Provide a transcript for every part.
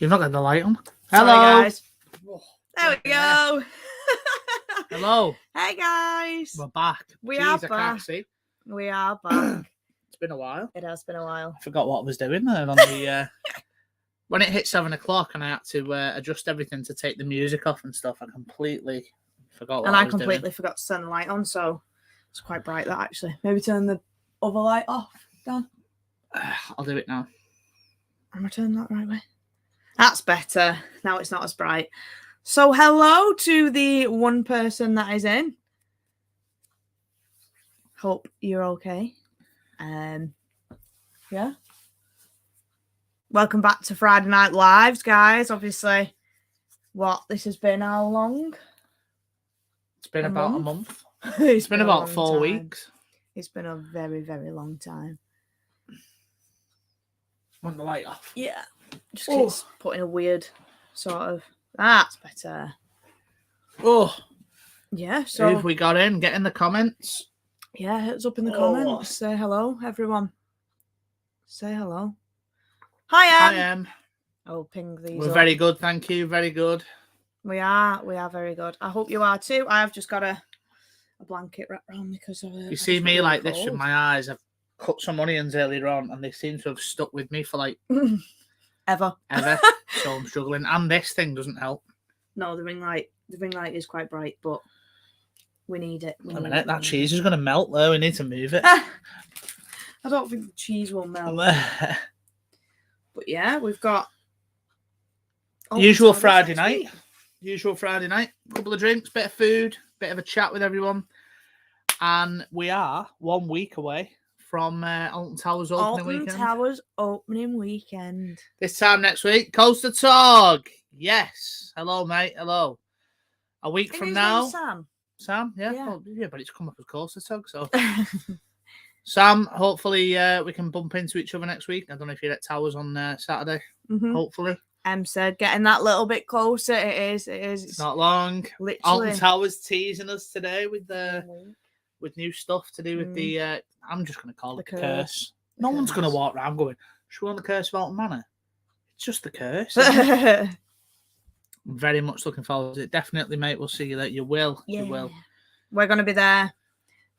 You've not got the light on. Sorry, Hello. guys. There we go. Hello. Hey, guys. We're back. We Jeez, are I can't back. see. We are back. It's been a while. It has been a while. I forgot what I was doing there on the when it hit 7 o'clock and I had to adjust everything to take the music off and stuff. I completely forgot what And I I was completely forgot to turn the light on, so it's quite bright, that, actually. Maybe turn the other light off, Dan. doing. I'll do it now. Am I turning that the right way? That's better. Now it's not as bright. So hello to the one person that is in. Hope you're okay. Yeah. Welcome back to Friday Night Lives, guys. Obviously, this has been how long? It's been about a month. It's been a about long 4 time. weeks. It's been a very, very long time. Want the light off? Yeah. Just keeps putting a weird sort of. That's better. Oh, Yeah. So if we got in, get in the comments. yeah, hit us up in the comments. Say hello, everyone. Say hello. Hi, Em. Hi, Em. I'll ping these. We're up. very good, thank you. Very good. We are very good. I hope you are too. I've just got a blanket wrapped around me because You see me like this with my eyes. I've cut some onions earlier on, and they seem to have stuck with me for like ever. So I'm struggling, and this thing doesn't help. No, the ring light is quite bright, but we need it. A minute, that cheese is going to melt though. We need to move it. I don't think the cheese will melt. But yeah, we've got usual Friday night. Usual Friday night. Couple of drinks, bit of food, bit of a chat with everyone, and we are 1 week away from Alton Towers opening weekend. Alton Towers opening weekend. This time next week, Coaster Talk. Yes. Hello, mate. Hello. A week from now. Sam, yeah. Yeah. Oh, yeah, but it's come up as Coaster Talk, so. Sam, hopefully we can bump into each other next week. I don't know if you're at Towers on Saturday. Mm-hmm. Hopefully. Said getting that little bit closer. It is. It's not long. Literally. Alton Towers teasing us today with new stuff to do with the. I'm just going to call it the curse. No one's going to walk around going, "Should we on the curse of Alton Manor?" It's just the curse. I'm very much looking forward to it. Definitely, mate. We'll see you there. You will. Yeah. You will. We're going to be there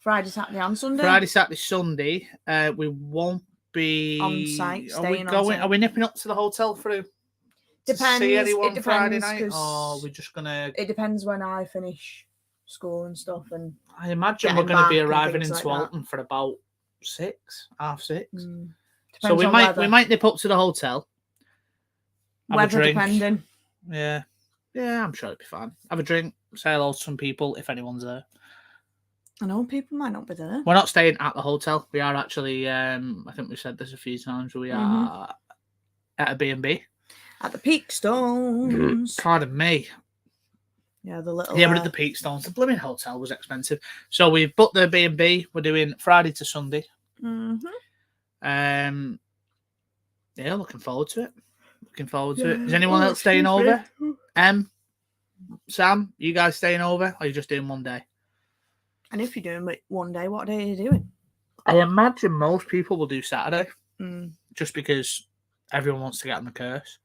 Friday, Saturday, and Sunday. Friday, Saturday, Sunday. We won't be on site. Staying on on site. site. Are we nipping up to the hotel through? Depends. To see anyone it depends Friday night, or we're just gonna. It depends when I finish school and stuff, and I imagine we're going to be arriving into Alton for about 6:30. So we might nip up to the hotel. Weather depending. Yeah, I'm sure it'll be fine. Have a drink, say hello to some people if anyone's there. I know people might not be there. We're not staying at the hotel. We are actually. I think we've said this a few times. We are at a B&B. At the Peakstones. Pardon me. Yeah, the little. Yeah, but at the Peakstones, the blooming hotel was expensive. So we've booked the B&B. We're doing Friday to Sunday. Yeah, looking forward to it. Is anyone else staying over? Sam, you guys staying over? Or are you just doing one day? And if you're doing it one day, what day are you doing? I imagine most people will do Saturday. Just because everyone wants to get on the curse.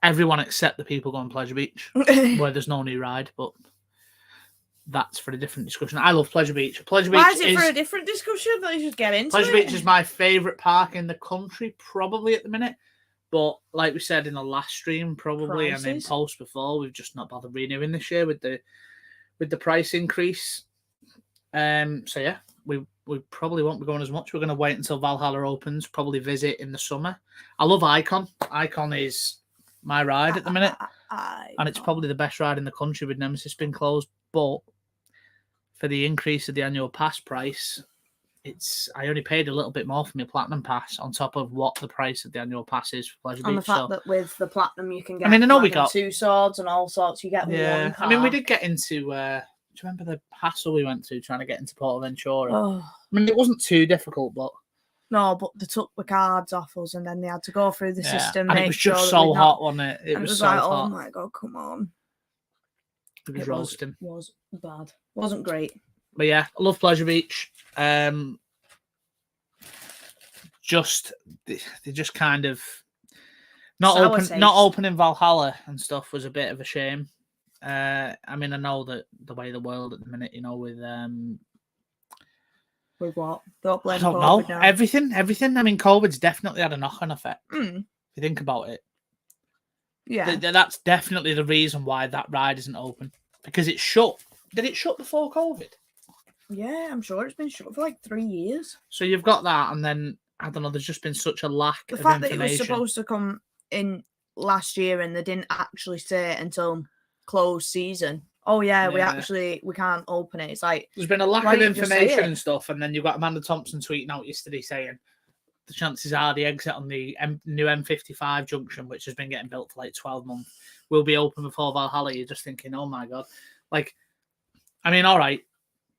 Everyone except the people going Pleasure Beach, where there's no new ride, but that's for a different discussion. I love Pleasure Beach. Why is it for a different discussion? Let's just get into Pleasure Beach is my favourite park in the country, probably at the minute. But like we said in the last stream, probably, and in post before, we've just not bothered renewing this year with the price increase. So yeah, we probably won't be going as much. We're going to wait until Valhalla opens, probably visit in the summer. I love Icon. Icon is my ride at the minute. And it's probably the best ride in the country with Nemesis being closed. But for the increase of the annual pass price, I only paid a little bit more for my Platinum Pass on top of what the price of the annual pass is for Pleasure Beach. And the fact that with the Platinum you can get I know we got 2 swords and all sorts. You get one car. I mean, we did get into... do you remember the hassle we went to trying to get into Portaventura? Oh. I mean, it wasn't too difficult, but... No, but they took the cards off us and then they had to go through the system. And it was just so hot, wasn't it? It was so like, hot. Oh my God, come on. It was roasting. Was bad. Wasn't great. But yeah, I love Pleasure Beach. They just kind of... Not opening Valhalla and stuff was a bit of a shame. I mean, I know that the way the world at the minute, you know, with what? Don't blame I don't COVID know. now. Everything. I mean, COVID's definitely had a knock-on effect. Mm. If you think about it. Yeah. That's definitely the reason why that ride isn't open. Because it's shut. Did it shut before COVID? Yeah, I'm sure it's been shut for like 3 years. So you've got that, and then, I don't know, there's just been such a lack of information. The fact information. that it was supposed to come in last year and they didn't actually say it until closed season. Oh yeah, we can't open it. It's like there's been a lack of information and stuff, and then you've got Amanda Thompson tweeting out yesterday saying the chances are the exit on the new M55 junction, which has been getting built for like 12 months, will be open before Valhalla. You're just thinking, oh my god. Like, I mean, all right,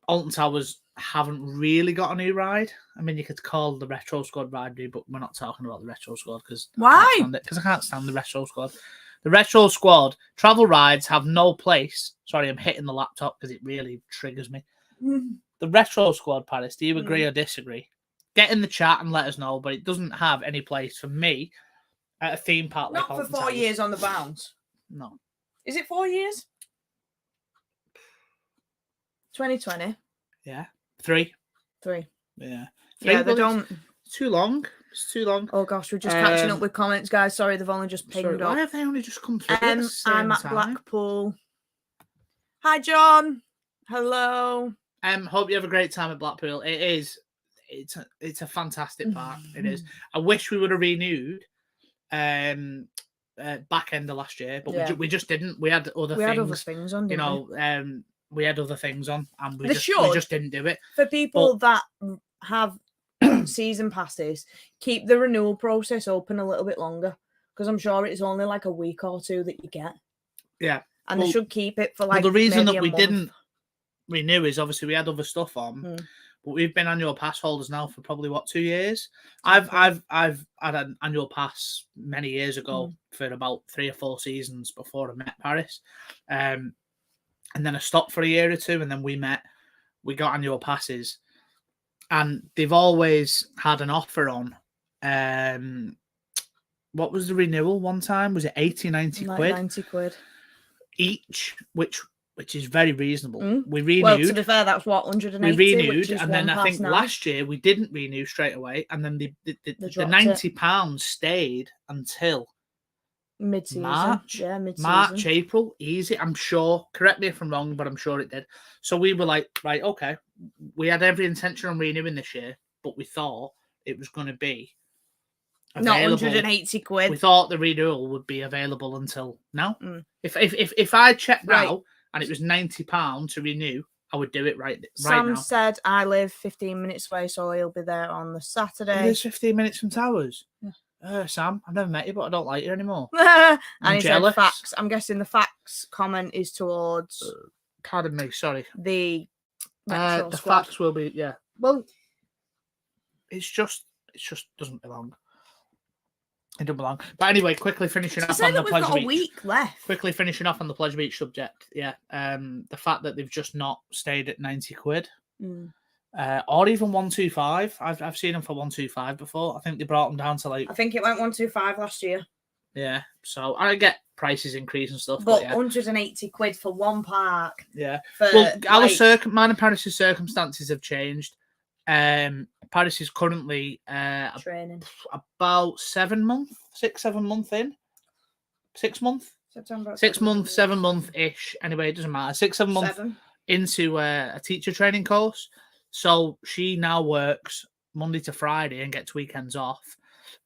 Alton Towers haven't really got a new ride. I mean, you could call the Retro Squad ride new, but we're not talking about the Retro Squad because why? Because I can't stand the Retro Squad. The Retro Squad travel rides have no place. Sorry, I'm hitting the laptop because it really triggers me. The Retro Squad, Paris, do you agree or disagree? Get in the chat and let us know, but it doesn't have any place for me at a theme park like Not for 4 years on the bounce. No. Is it 4 years? 2020. Yeah. 3. 3. Yeah. 3, yeah, they don't. It's too long. It's too long. Oh gosh, we're just catching up with comments, guys. Sorry, they've only just pinged up. Why have they only just come through? I'm at Blackpool. Hi, John. Hello. Hope you have a great time at Blackpool. It's a fantastic park. It is. I wish we would have renewed back end of last year, but we just didn't. We had other things on, you know. We had other things on, and we just didn't do it. For people that have season passes, keep the renewal process open a little bit longer, because I'm sure it's only like a week or 2 that you get. Yeah, and they should keep it for like. Well, the reason that we didn't renew is obviously we had other stuff on. But we've been annual pass holders now for probably 2 years. I've had an annual pass many years ago for about 3 or 4 seasons before I met Paris, and then I stopped for a year or 2, and then we got annual passes, and they've always had an offer on. What was the renewal one time? Was it 80, 90 quid? 90 quid each, which is very reasonable. We renewed. Well, to be fair, that's what 180. We renewed, and then I think last year we didn't renew straight away, and then the £90 stayed until mid-season. March, April, easy. I'm sure. Correct me if I'm wrong, but I'm sure it did. So we were like, right, okay. We had every intention on renewing this year, but we thought it was going to be available. Not 180 quid. We thought the renewal would be available until now. If I checked now and it was £90 to renew, I would do it right now. Sam said I live 15 minutes away, so he'll be there on the Saturday. He lives 15 minutes from Towers. Yeah. Sam, I've never met you, but I don't like you anymore. And he said facts. I'm guessing the facts comment is towards. Pardon me, sorry. The facts will be Well, it's just doesn't belong. It doesn't belong. But anyway, quickly finishing off on the Pleasure Beach. We've got a week left. Quickly finishing off on the Pleasure Beach subject. Yeah. The fact that they've just not stayed at 90 quid. Or even 125. I've seen them for 125 before. I think they brought them down to like. I think it went 125 last year. Yeah. So I get prices increase and stuff. But 180 quid for one park. Yeah. Well, mine and Paris' circumstances have changed. Paris is currently training about 7 months in. 6 months. September. 6 months, 7 month ish. Anyway, it doesn't matter. 6, 7 months into a teacher training course. So she now works Monday to Friday and gets weekends off.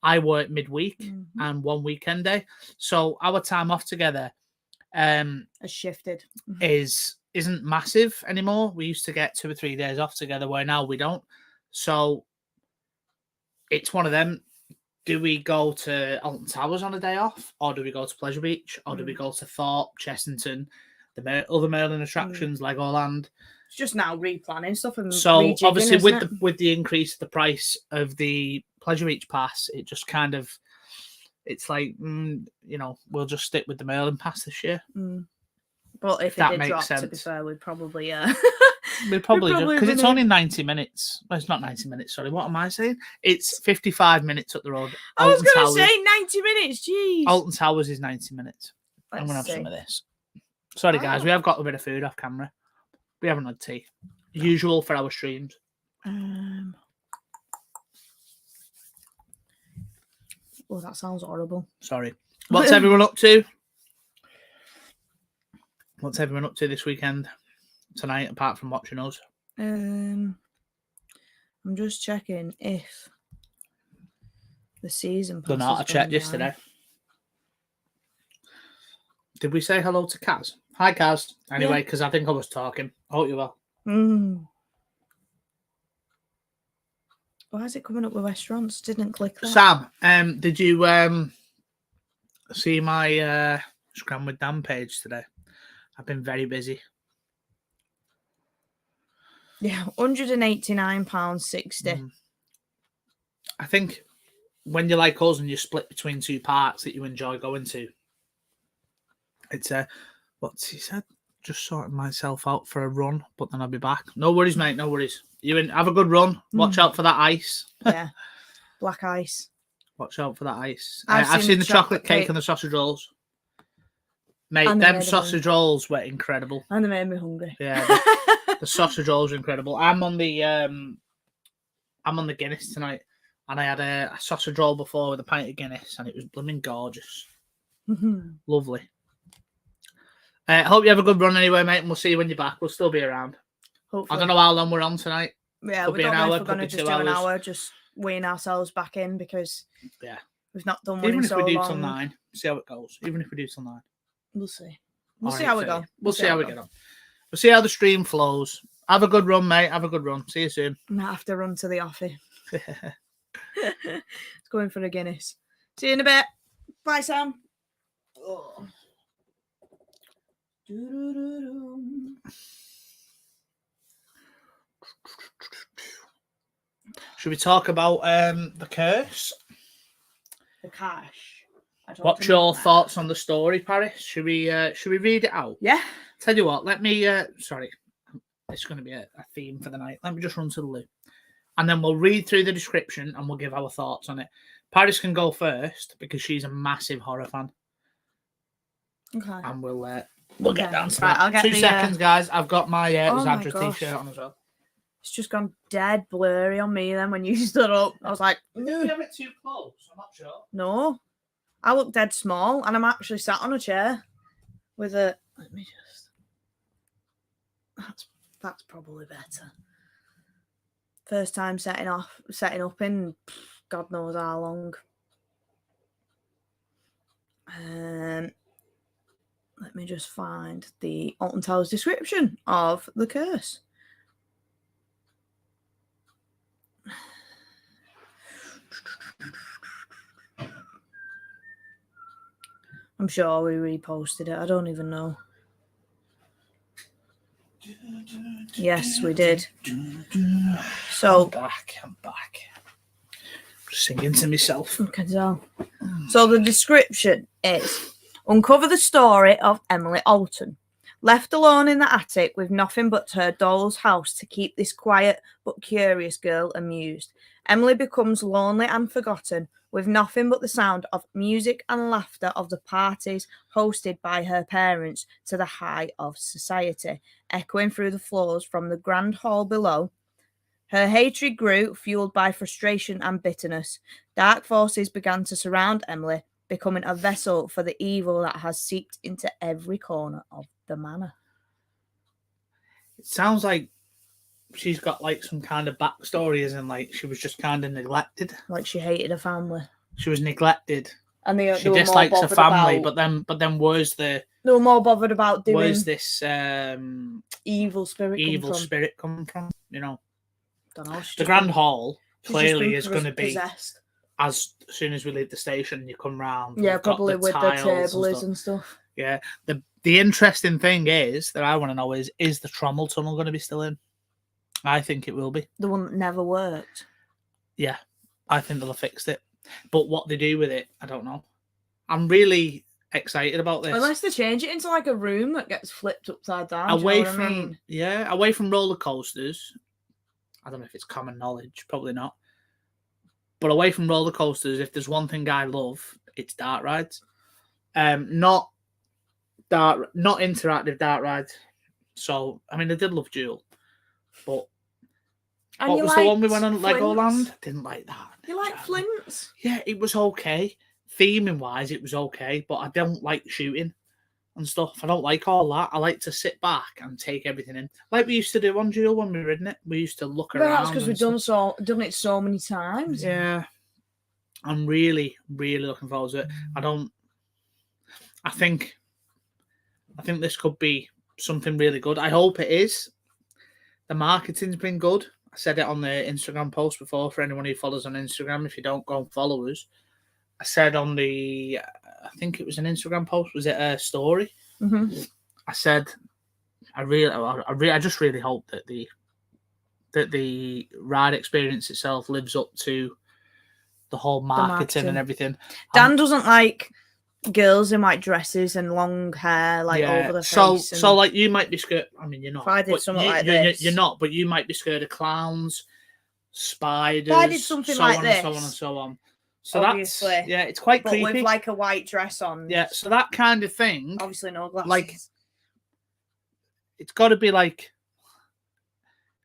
I work midweek and 1 weekend day. So our time off together has shifted. Isn't massive anymore. We used to get 2 or 3 days off together, where now we don't. So it's one of them. Do we go to Alton Towers on a day off, or do we go to Pleasure Beach, or do we go to Thorpe, Chessington, the other Merlin attractions, Legoland? It's just now replanning stuff and so obviously with the increase of the price of the Pleasure Beach pass, it just kind of it's like we'll just stick with the Merlin pass this year. But if it did drop, to be fair, we'd probably We probably probably because it's been only 90 minutes. Well, it's not 90 minutes. Sorry, what am I saying? It's 55 minutes up the road. I was Alton going to Towers. say 90 minutes. Jeez. Alton Towers is 90 minutes. I'm gonna have some of this. Sorry, guys, we have got a bit of food off camera. We haven't had tea. Usual for our streams. Oh, that sounds horrible. Sorry. What's everyone up to? What's everyone up to this weekend, tonight, apart from watching us? I'm just checking if the season pass. Done that. I checked yesterday. Did we say hello to Kaz? Hi, Kaz. Anyway, because I think I was talking. I hope you well. Why is it coming up with restaurants? Didn't click that. Sam, did you see my Scram with Dan page today? I've been very busy. Yeah, £189.60. I think when you're like us and you're split between two parks that you enjoy going to, it's what's he said? Just sorting myself out for a run, but then I'll be back. No worries, mate. No worries. Have a good run. Watch out for that ice. Yeah, black ice. Watch out for that ice. I've seen the chocolate cake and the sausage rolls. Mate, them sausage rolls were incredible. And they made me hungry. Yeah, the sausage rolls are incredible. I'm on the Guinness tonight, and I had a sausage roll before with a pint of Guinness, and it was blooming gorgeous. Lovely. Hope you have a good run anyway, mate, and we'll see you when you're back. We'll still be around. Hopefully. I don't know how long we're on tonight. Yeah, could we be don't an know hour, if we're going to could be just 2 do an hours. hour, just weighing ourselves back in because we've not done one Even in if so we do long. till 9, see how it goes. Even if we do till 9. We'll see. We'll see how we go. We'll see how we get on. We'll see how the stream flows. Have a good run, mate. Have a good run. See you soon. I might have to run to the office. It's going for a Guinness. See you in a bit. Bye, Sam. Oh. Should we talk about the curse? The cash. What's your thoughts on the story, Paris? Should we read it out? Yeah. Tell you what, let me sorry. It's going to be a theme for the night. Let me just run to the loo. And then we'll read through the description and we'll give our thoughts on it. Paris can go first because she's a massive horror fan. Okay. And we'll get down to right, that. I'll get 2 seconds, guys. I've got my Zadra t-shirt on as well. It's just gone dead blurry on me then when you stood up. I was like, Did you have it too close? I'm not sure. No. I look dead small and I'm actually sat on a chair with a... Let me just... That's probably better. First time setting up in God knows how long. Let me just find the Alton Towers description of the curse. I'm sure we reposted it. I don't even know. Yes, we did. So I'm back. Just singing to myself. You can tell. So the description is: uncover the story of Emily Alton. Left alone in the attic with nothing but her doll's house to keep this quiet but curious girl amused, Emily becomes lonely and forgotten, with nothing but the sound of music and laughter of the parties hosted by her parents to the high of society, echoing through the floors from the grand hall below. Her hatred grew, fueled by frustration and bitterness. Dark forces began to surround Emily, becoming a vessel for the evil that has seeped into every corner of the manor. It sounds like she's got like some kind of backstory, as in like she was just kind of neglected. Like she hated her family. She was neglected. And she dislikes her family, but then where's the... They were more bothered about doing... Where's this evil spirit come from? You know? Don't know. The Grand Hall clearly is going to be... possessed. As soon as we leave the station, you come round. Yeah, probably with the table and stuff. Yeah. The interesting thing is, that I want to know is the Trommel Tunnel going to be still in? I think it will be. The one that never worked. Yeah. I think they'll have fixed it. But what they do with it, I don't know. I'm really excited about this. Unless they change it into like a room that gets flipped upside down. Away from roller coasters. I don't know if it's common knowledge, probably not. But away from roller coasters, if there's one thing I love, it's dark rides. Not interactive dark rides. So I mean, I did love Jewel, but what was the one we went on at Legoland? Didn't like that. You like Flints? Yeah, it was okay. Theming wise, it was okay, but I don't like shooting and stuff. I don't like all that. I like to sit back and take everything in, like we used to do on Jewel when we were in it. We used to look around. That's because we've done it so many times. Yeah, I'm really, really looking forward to it. I think this could be something really good. I hope it is. The marketing's been good. I said it on the Instagram post before for anyone who follows on Instagram. If you don't, go and follow us. I said on I think it was an Instagram post. Was it a story? Mm-hmm. I said, I just really hope that the ride experience itself lives up to the whole marketing and everything. Dan doesn't like girls in white dresses and long hair over the face. So like you might be scared. I mean, you're not. If I did something like this, you're not. But you might be scared of clowns, spiders. If I did something like this, so on and so on. So obviously, that's it's quite creepy. But with like a white dress on. Yeah. So that kind of thing. Obviously, no glasses. Like, it's got to be like,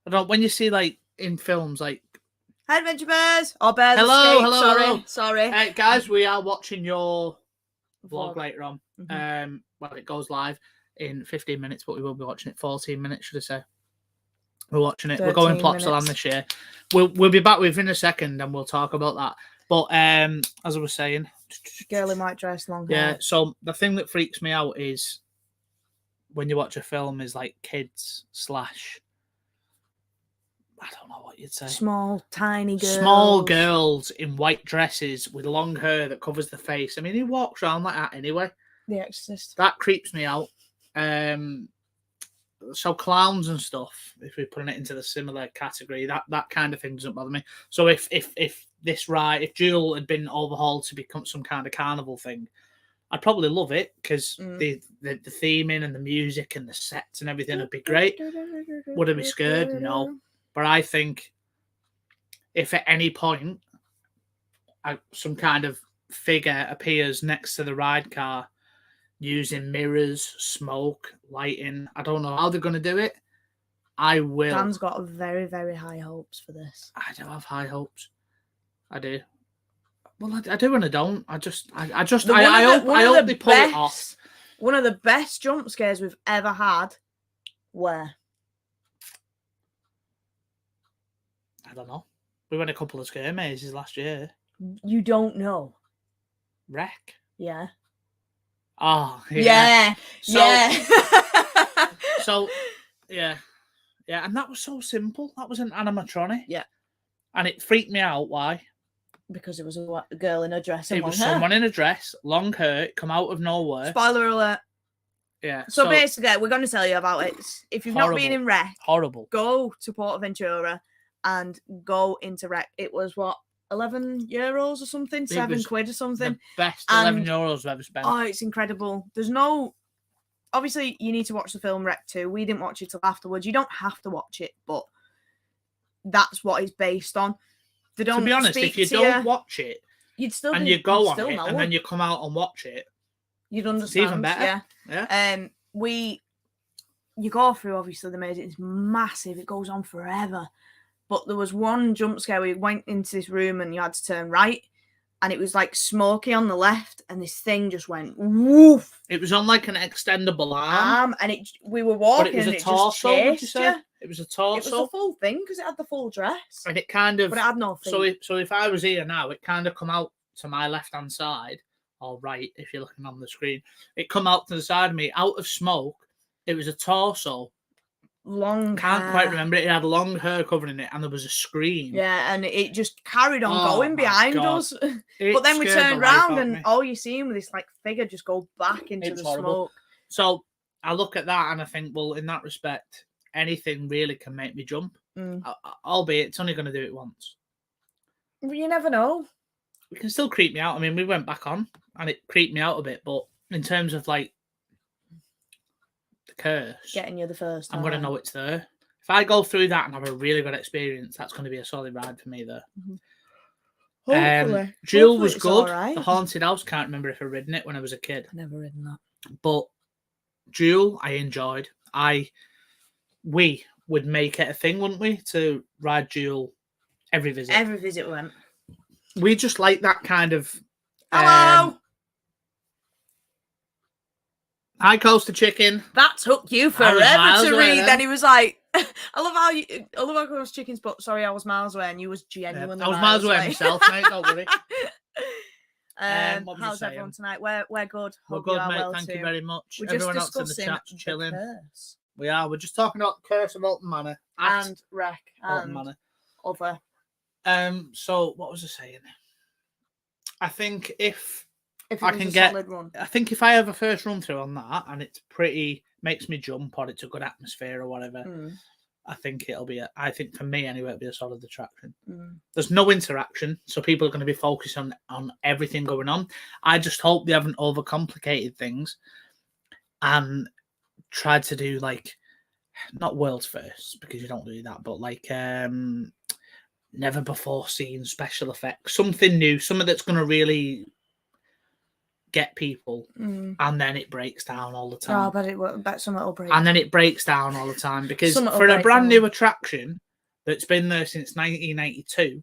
I don't know, when you see like in films like Adventure Bears or Bears Hello. Sorry. Hey, guys, we are watching your vlog later on. Mm-hmm. Well, it goes live in 15 minutes, but we will be watching it 14 minutes, should I say? We're watching it. We're going Plopsaland this year. We'll be back within a second, and we'll talk about that. But as I was saying, girl in white dress, long hair. Yeah. So the thing that freaks me out is when you watch a film is like kids / I don't know what you'd say. Small, tiny girls. Small girls in white dresses with long hair that covers the face. I mean, he walks around like that anyway. The Exorcist. That creeps me out. So clowns and stuff, if we're putting it into the similar category, that kind of thing doesn't bother me. So if this ride, if Jewel had been overhauled to become some kind of carnival thing, I'd probably love it because the theming and the music and the sets and everything would be great. Would I be scared? No. But I think if at any point some kind of figure appears next to the ride car using mirrors, smoke, lighting, I don't know how they're going to do it. I will. Dan's got very, very high hopes for this. I do have high hopes. I do. Well, I do and I don't. I hope they pull it off. One of the best jump scares we've ever had. Where? I don't know. We went a couple of scare mazes last year. You don't know. Wreck. Yeah. Oh, yeah. So, yeah. Yeah, and that was so simple. That was an animatronic. Yeah. And it freaked me out. Why? Because it was a girl in a dress and long hair. Someone in a dress, long hair, come out of nowhere. Spoiler alert. Yeah. So basically, we're going to tell you about it. If you've not been in Wreck, go to Portaventura and go into Wreck. It was what? €11 or something, £7 or something. The best €11 I've ever spent. Oh, it's incredible. There's no. Obviously, you need to watch the film Wreck 2. We didn't watch it till afterwards. You don't have to watch it, but that's what it's based on. They don't. To be honest, if you don't watch it, you'd still and you go on it, and then you come out and watch it, you'd understand. It's even better. Yeah. You go through obviously the maze. It's massive. It goes on forever. But there was one jump scare where you went into this room and you had to turn right, and it was like smoky on the left, and this thing just went woof. It was on like an extendable arm, and we were walking, but it was and a torso. It just chased you. It was a torso. It was a full thing because it had the full dress, and it kind of. But it had no feet. So if I was here now, it kind of come out to my left hand side, or right if you're looking on the screen. It come out to the side of me, out of smoke. It was a torso. Long Can't quite remember it. It had long hair covering it, and there was a screen. Yeah, and it just carried on going behind us. But then we turned round, and all you seen with this like figure just go back into the smoke. So I look at that and I think, well, in that respect, anything really can make me jump. Albeit it's only going to do it once. But you never know. It can still creep me out. I mean, we went back on, and it creeped me out a bit, but in terms of like the curse, Getting you the first time. I'm gonna know it's there. If I go through that and have a really good experience, that's gonna be a solid ride for me there. Hopefully. Jewel was good. Right. The Haunted House, can't remember if I've ridden it when I was a kid. I've never ridden that. But Jewel, I enjoyed. We would make it a thing, wouldn't we, to ride Jewel every visit. Every visit we went. We just like that kind of. Hello. Hi, Coaster Chicken. That took you forever to read. Then he was like, I love how Coaster Chicken's, but sorry, I was miles away, and you was genuinely. I was miles away myself, mate. Don't worry. How's everyone tonight? We're good. We're Hope good, you are mate. well Thank too. you very much. We're Everyone just else in the chat's discussing chilling. the curse. We are. We're just talking about the curse of Alton Manor And Wreck Alton and Manor. other. So what was I saying? I think if If I it was can a get, solid run. I think if I have a first run through on that and it's pretty, makes me jump or it's a good atmosphere or whatever, I think it'll be. I think for me anyway, it'll be a solid attraction. There's no interaction, so people are going to be focused on everything going on. I just hope they haven't overcomplicated things and tried to do like not world's first because you don't do that, but like never before seen special effects, something new, something that's going to really get people, and then it breaks down all the time. Oh, but it will. Bet something will break. And then it breaks down all the time because Something will for a break brand down. new attraction that's been there since 1982,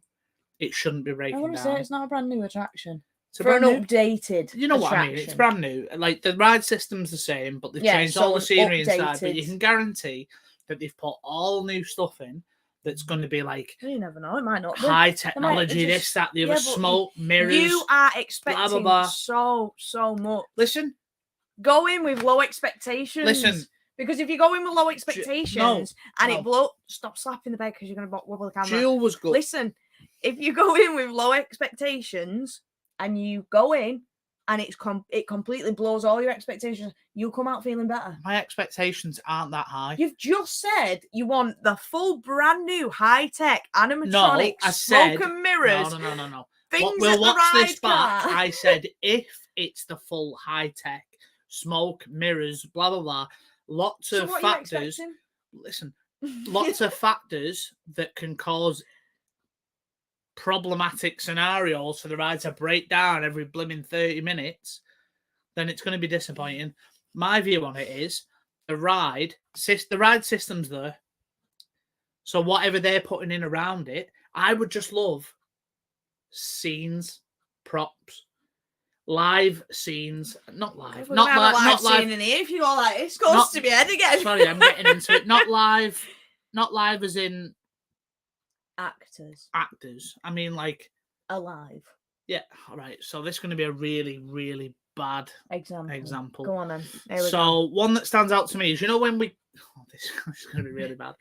it shouldn't be I breaking want to down. say it's not a brand new attraction. It's a For an brand new- updated, You know what I mean? It's brand new. Like the ride system's the same, but they've changed all the scenery inside. But you updated. can guarantee that they've put all new stuff in that's going to be like You never know. It might not be. high technology, just- this, that, the yeah, other, but smoke, mirrors. You are expecting blah, blah. so much. Listen, Go in with low expectations. listen. Because if you go in with low expectations and no. it blow, stop slapping the bed because you're going to wobble the camera. Jewel was good. Listen, if you go in with low expectations and you go in and it completely blows all your expectations, you'll come out feeling better. My expectations aren't that high. You've just said you want the full brand new high tech animatronics, No, I said smoke and mirrors. No. Things We'll at watch the ride this back. car. I said if it's the full high tech, smoke, mirrors, blah blah blah, lots So of what are you factors. expecting? Listen, lots of factors that can cause problematic scenarios for the ride to break down every blimmin' 30 minutes, then it's going to be disappointing. My view on it is the ride system's there. So whatever they're putting in around it, I would just love scenes, props, live scenes, not live, We're not gonna have a live, not live. scene in here. If you go like this, goes Not- to my head again. Sorry, I'm getting into it. Not live as in Actors actors. I mean, like, alive. yeah, all right. So this is going to be a really, really bad example. Go on then. Here we go. So one that stands out to me is, you know, when we, this is going to be really bad.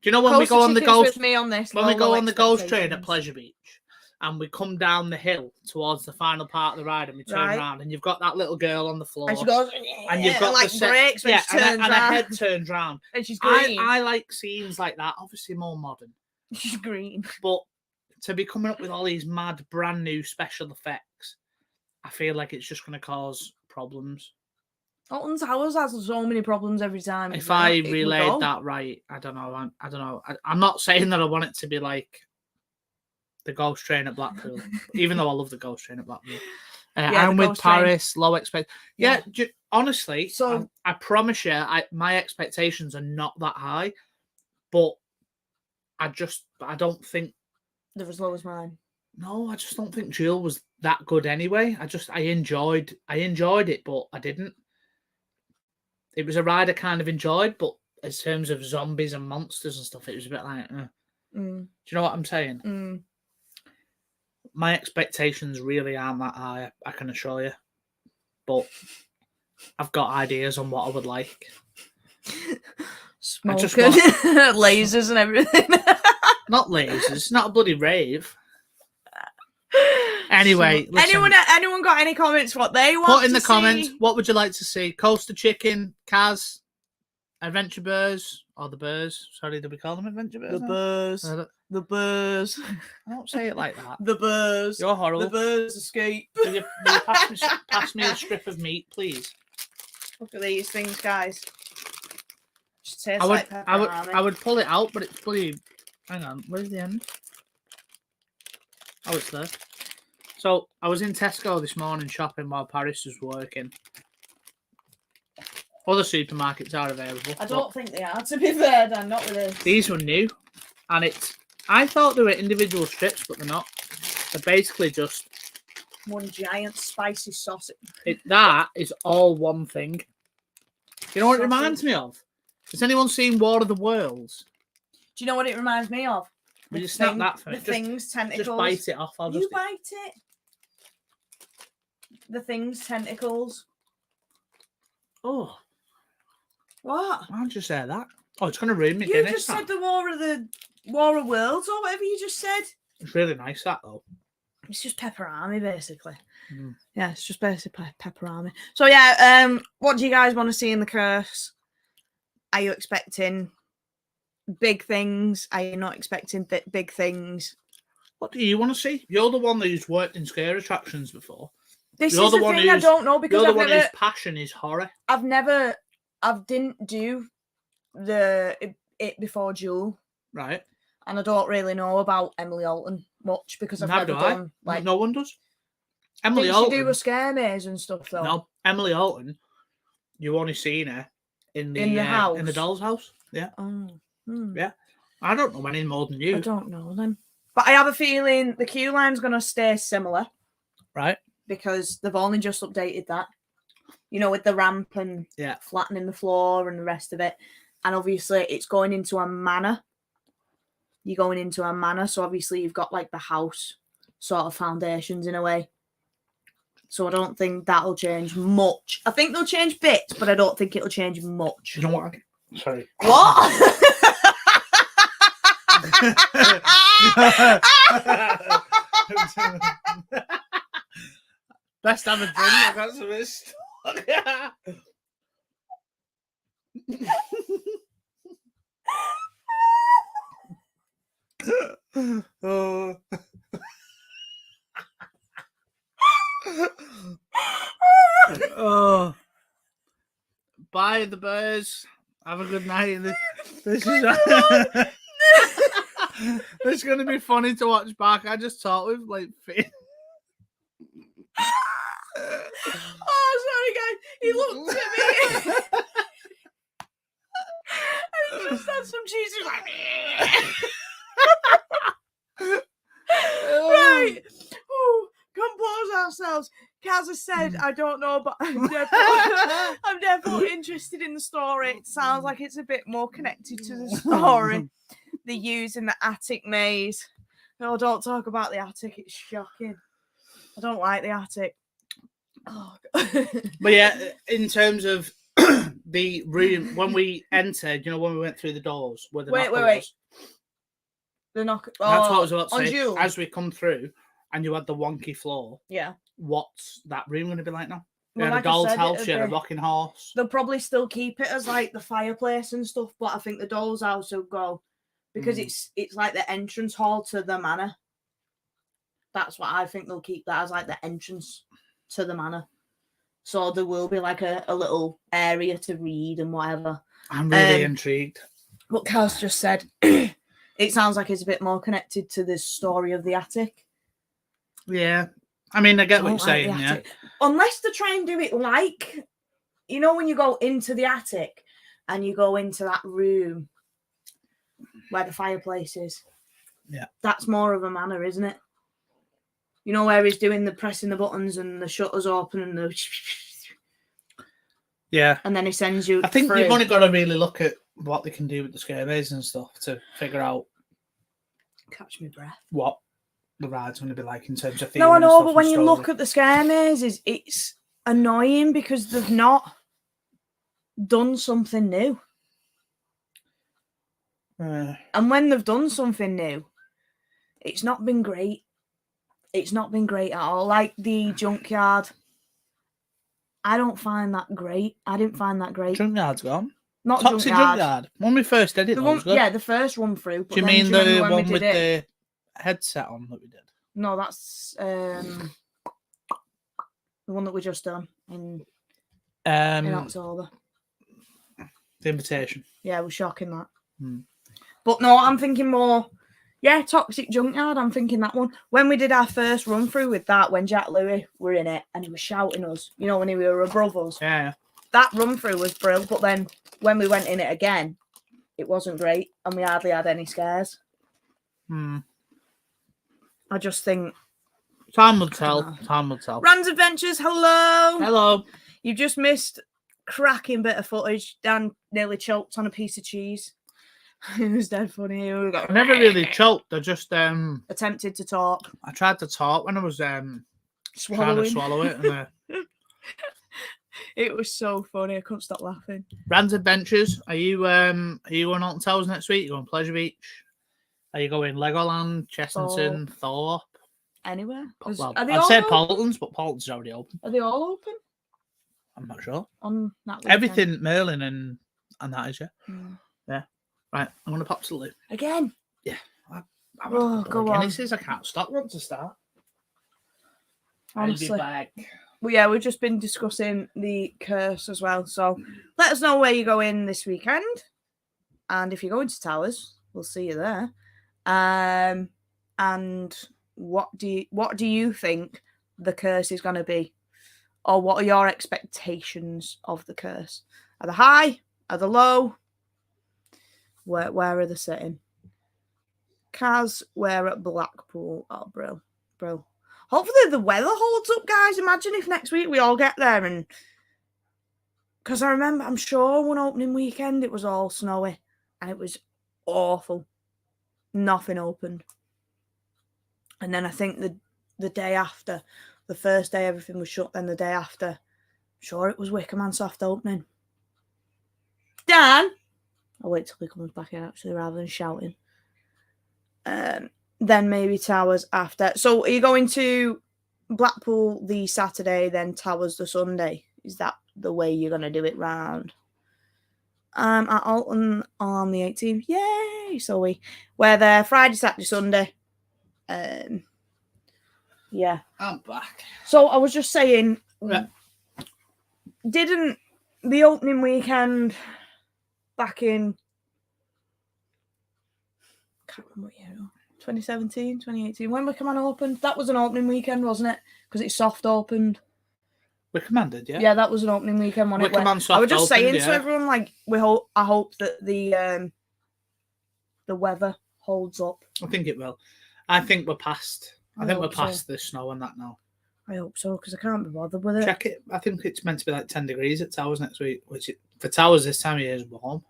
Do you know when we Coaster go on the Chicken's ghost with me on this. when we low go on the ghost train at expectations. Pleasure Beach, and we come down the hill towards the final part of the ride, and we turn Right. around, and you've got that little girl on the floor, And she goes, and you've got like the set, breaks when yeah, she turns and her round. head turns round. And she's green. I like scenes like that, obviously more modern, She's green. but to be coming up with all these mad, brand new special effects, I feel like it's just going to cause problems. Alton Towers has so many problems every time. If I relayed that right, I don't know. I don't know. I'm not saying that I want it to be like the ghost train at Blackpool, even though I love the ghost train at Blackpool. Yeah, I'm the with ghost train. Paris, low expect. Yeah, Yeah. honestly, So- I promise you, my expectations are not that high, but I don't think. They're as low as mine. No, I just don't think Jewel was that good anyway. I enjoyed it, but I didn't. It was a ride I kind of enjoyed, but in terms of zombies and monsters and stuff, it was a bit like, Do you know what I'm saying? My expectations really aren't that high, I can assure you. But I've got ideas on what I would like. Smoke just and want- lasers and everything. Not lasers, not a bloody rave. Anyway, listen. anyone got any comments what they want Put in to the comments, see? what would you like to see? Coaster Chicken, Kaz, Adventure Burrs, or the Burrs. Sorry, did we call them Adventure Burrs? The Burrs. The Burrs. I don't say it like that. The Burrs. You're horrible. The Burrs escape. Will you pass me a strip of meat, please? Look at these things, guys. Just tastes I would, like pepperoni. I would pull it out, but it's bloody. Hang on, where's the end? Oh, it's there. So I was in Tesco this morning shopping while Paris was working. Other supermarkets are available. I don't think they are, to be fair, Dan, not with this. These were new, and I thought they were individual strips, but they're not. They're basically just one giant spicy sausage. That is all one thing. You know what it reminds me of? Has anyone seen War of the Worlds? Do you know what it reminds me of? Will you snap that for me? The thing's tentacles. Just bite it off. You bite it. The thing's tentacles. Oh. What? Why don't you say that? Oh, it's going to ruin me. You just said the War of Worlds or whatever you just said. It's really nice, that, though. It's just pepperami, basically. Mm. Yeah, it's just basically pepperami. So, yeah, what do you guys want to see in the curse? Are you expecting big things? Are you not expecting big things? What do you want to see? You're the one who's worked in scare attractions before. This is the thing I don't know because you're the one whose passion is horror. I didn't do it before Jewel. Right. And I don't really know about Emily Alton much because I've never done like no one does. Emily Alton. She do a scare maze and stuff though. No, Emily Alton. You only seen her in the house, in the doll's house. Yeah. Oh. Yeah. I don't know any more than you. I don't know them, but I have a feeling the queue line's going to stay similar. Right. Because they've only just updated that. You know, with the ramp and flattening the floor and the rest of it. And obviously it's going into a manor. You're going into a manor. So obviously you've got like the house sort of foundations in a way. So I don't think that'll change much. I think they'll change bits, but I don't think it'll change much. You know what? Sorry. What? Best have a drink. I got some of this. Oh. Oh. Bye, the Bears. Have a good night. This is. It's going to be funny to watch back. I just talk with like. Oh, sorry, guys. He looked at me. And he just had some cheese. He was like, right. Ooh, compose ourselves. Kaz has said, I don't know, but I'm definitely interested in the story. It sounds like it's a bit more connected to the story. They're using the attic maze. No, don't talk about the attic. It's shocking. I don't like the attic. Oh, but yeah, in terms of the room, when we entered, you know, when we went through the doors, where the wait. The knocker. Oh, that's what I was about to say. Jewel. As we come through, and you had the wonky floor. Yeah. What's that room going to be like now? You Well, had a doll's house, you had a rocking horse. They'll probably still keep it as like the fireplace and stuff, but I think the doll's house will go because it's like the entrance hall to the manor. That's what I think they'll keep that as like the entrance to the manor. So there will be like a little area to read and whatever. I'm really intrigued. What Kaz just said, it sounds like it's a bit more connected to the story of the attic. Yeah. I mean, I get what you're saying, yeah. Unless they try and do it like, you know, when you go into the attic and you go into that room where the fireplace is. Yeah. That's more of a manor, isn't it? You know, where he's doing the pressing the buttons and the shutters open and the... Yeah. And then he sends you... I think you've only got to really look at what they can do with the scare maze and stuff to figure out... Catch me breath. What the ride's going to be like in terms of... No, I know, but when you look at the scare mazes, it's annoying because they've not done something new. And when they've done something new, it's not been great. It's not been great at all. Like the junkyard, I don't find that great. I didn't find that great. Junkyard's gone? Not Toxic Junkyard. When we first did it, the that was good. Yeah, the first run through. Do you mean the one with the headset on that we did? No, that's the one that we just done in October. The Invitation. Yeah, we're shocking that. Hmm. But no, I'm thinking more. Yeah, Toxic Junkyard. I'm thinking that one. When we did our first run through with that, when Jack Louis were in it and he was shouting us, you know, when we were brothers. Yeah. That run through was brilliant. But then when we went in it again, it wasn't great and we hardly had any scares. I just think. Time will tell. Time will tell. Rand's Adventures, hello. Hello. You just missed cracking bit of footage. Dan nearly choked on a piece of cheese. It was dead funny. I never really choked. I just attempted to talk. I tried to talk when I was trying to swallow it. And, it was so funny. I couldn't stop laughing. Rand's Adventures. Are you going Alton Towers next week? You going Pleasure Beach? Are you going Legoland, Chessington, Thorpe? Anywhere? Well, I'd say Paulton's, but Paulton's already open. Are they all open? I'm not sure. On that weekend? Everything Merlin and that is, yeah. Yeah. Right, I'm going to pop to the loo. Again? Yeah. Go on. This is, I can't stop once to start. Honestly. I'll be back. Well, yeah, we've just been discussing the curse as well. So let us know where you're going this weekend. And if you're going to Towers, we'll see you there. And what do you think the curse is going to be? Or what are your expectations of the curse? Are they high? Are they low? Where are they sitting? Kaz, we're at Blackpool. Oh, bro. Hopefully the weather holds up, guys. Imagine if next week we all get there and... Because I remember, I'm sure one opening weekend it was all snowy. And it was awful. Nothing opened. And then I think the day after, the first day everything was shut, then the day after, I'm sure it was Wickerman soft opening. Dan! I'll wait till he comes back in, actually, rather than shouting. Then maybe Towers after. So are you going to Blackpool the Saturday, then Towers the Sunday? Is that the way you're going to do it round? At Alton on the 18th. Yay! So we're there Friday, Saturday, Sunday. Yeah. I'm back. So I was just saying, yeah. Didn't the opening weekend back in, can't remember what year, 2017, 2018, when Wickerman opened, that was an opening weekend, wasn't it? Because it soft opened. Wickerman did, yeah. Yeah, that was an opening weekend when Wickerman soft I was just opened, saying to everyone, like, I hope that the weather holds up. I think it will. I think we're past. I think we're past the snow and that now. I hope so, because I can't be bothered with it. Check it. I think it's meant to be like 10 degrees at Towers next week, which for Towers this time of year is warm.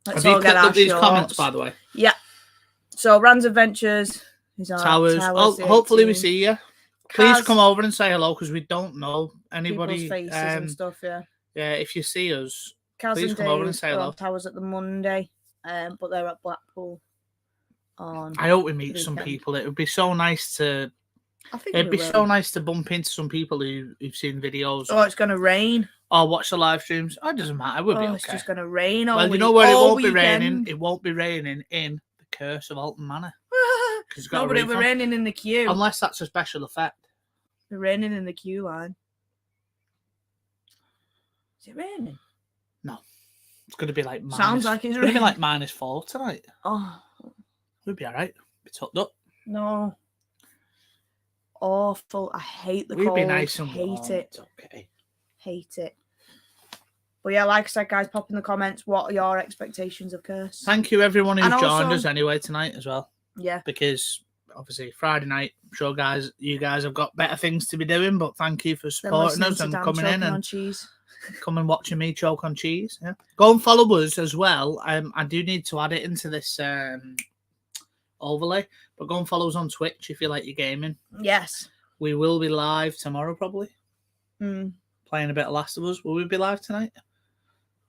Let's Have all you get clicked our up these shorts. comments, by the way? Yeah. So, Rand's Adventures is on Towers. Hopefully we see you. Please come over and say hello, because we don't know anybody. People's faces and stuff, yeah. Yeah, if you see us, Kaz please come over and say hello. Towers at the Monday, but they're at Blackpool on. I hope we meet some people. It would be so nice to. It'd be so nice to bump into some people who've seen videos. Oh, it's going to rain. Or watch the live streams. Oh, it doesn't matter. We'll be okay. It's just going to rain all Well, you know where it won't be raining? It won't be raining in the Curse of Alton Manor. No, but it'll be raining in the queue. Unless that's a special effect. It's raining in the queue line. Is it raining? No. It's going to be like minus... Sounds like it's going to be like -4 tonight. Oh. We'll be all right. Be tucked up. No. Awful. I hate the We'll cold. Be nice and hate warm. it. It's okay. Hate it. But yeah, like I said, guys, pop in the comments. What are your expectations of Curse? Thank you, everyone who's joined us anyway tonight as well. Yeah. Because obviously Friday night, I'm sure you guys have got better things to be doing. But thank you for supporting us and coming in and come and watching me choke on cheese. Yeah. Go and follow us as well. I do need to add it into this overlay, but go and follow us on Twitch if you like your gaming. Yes. We will be live tomorrow probably. Playing a bit of Last of Us. Will we be live tonight?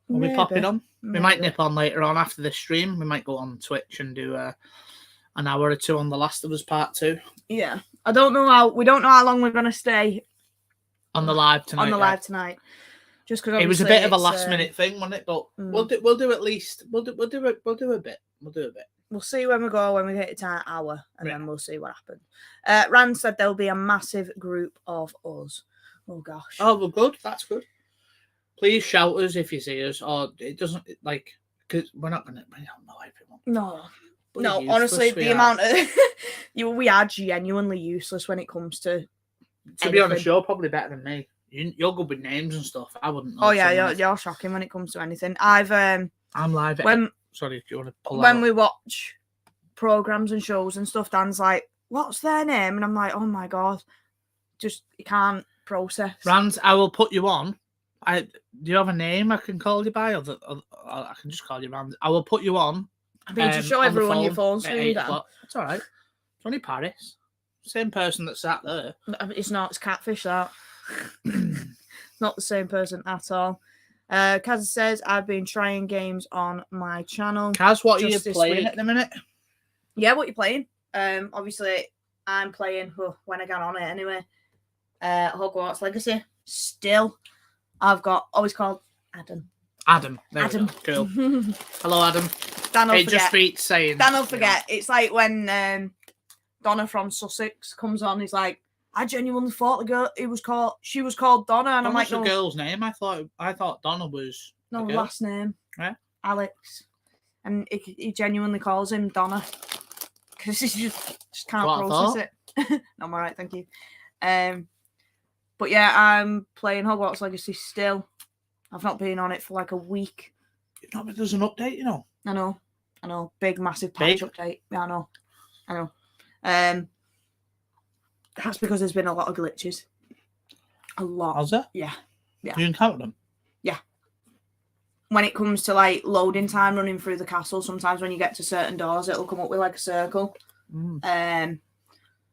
Will we pop it on? We might nip on later on after the stream. We might go on Twitch and do an hour or two on The Last of Us Part 2. Yeah. We don't know how long we're going to stay on the live tonight. Just because it was a bit of a last minute thing, wasn't it? But we'll do at least we'll do a bit. We'll see when we go, when we hit an hour, and then we'll see what happens. Rand said there'll be a massive group of us. Oh gosh. Oh, well, good. That's good. Please shout us if you see us, or it doesn't because we don't know everyone. No, honestly, the amount of we are genuinely useless when it comes to. To be honest, you're probably better than me. You're good with names and stuff. I wouldn't know. Oh yeah, you're shocking when it comes to anything. I'm live. Sorry, do you want to pull when we watch programs and shows and stuff, Dan's like, "What's their name?" And I'm like, "Oh my god, just you can't process." Rand, I will put you on. Do you have a name I can call you by, or I can just call you Rand? I will put you on. I mean, to show everyone your phone screen. It's all right. It's only Paris. Same person that sat there. It's not. It's catfish. That. Not the same person at all. Kaz says, I've been trying games on my channel. Kaz, what are you playing at the minute? Yeah, what are you playing? Obviously, I'm playing when I get on it anyway. Hogwarts Legacy. Still, I've got always called Adam. Adam. Cool. Hello, Adam. Dan will forget. Just beats saying. Dan will forget. It's like when Donna from Sussex comes on. He's like, I genuinely thought the girl she was called Donna, and I'm like, no. The girl's name? I thought Donna was no last name. Yeah, Alex, and he genuinely calls him Donna because he just can't process it. No, I'm alright, thank you. But yeah, I'm playing Hogwarts Legacy still. I've not been on it for like a week. You've not been. There's an update, you know. I know, big massive patch update. Yeah, I know. That's because there's been a lot of glitches. A lot. Has there? Yeah. You encountered them? Yeah. When it comes to like loading time running through the castle, sometimes when you get to certain doors, it'll come up with like a circle.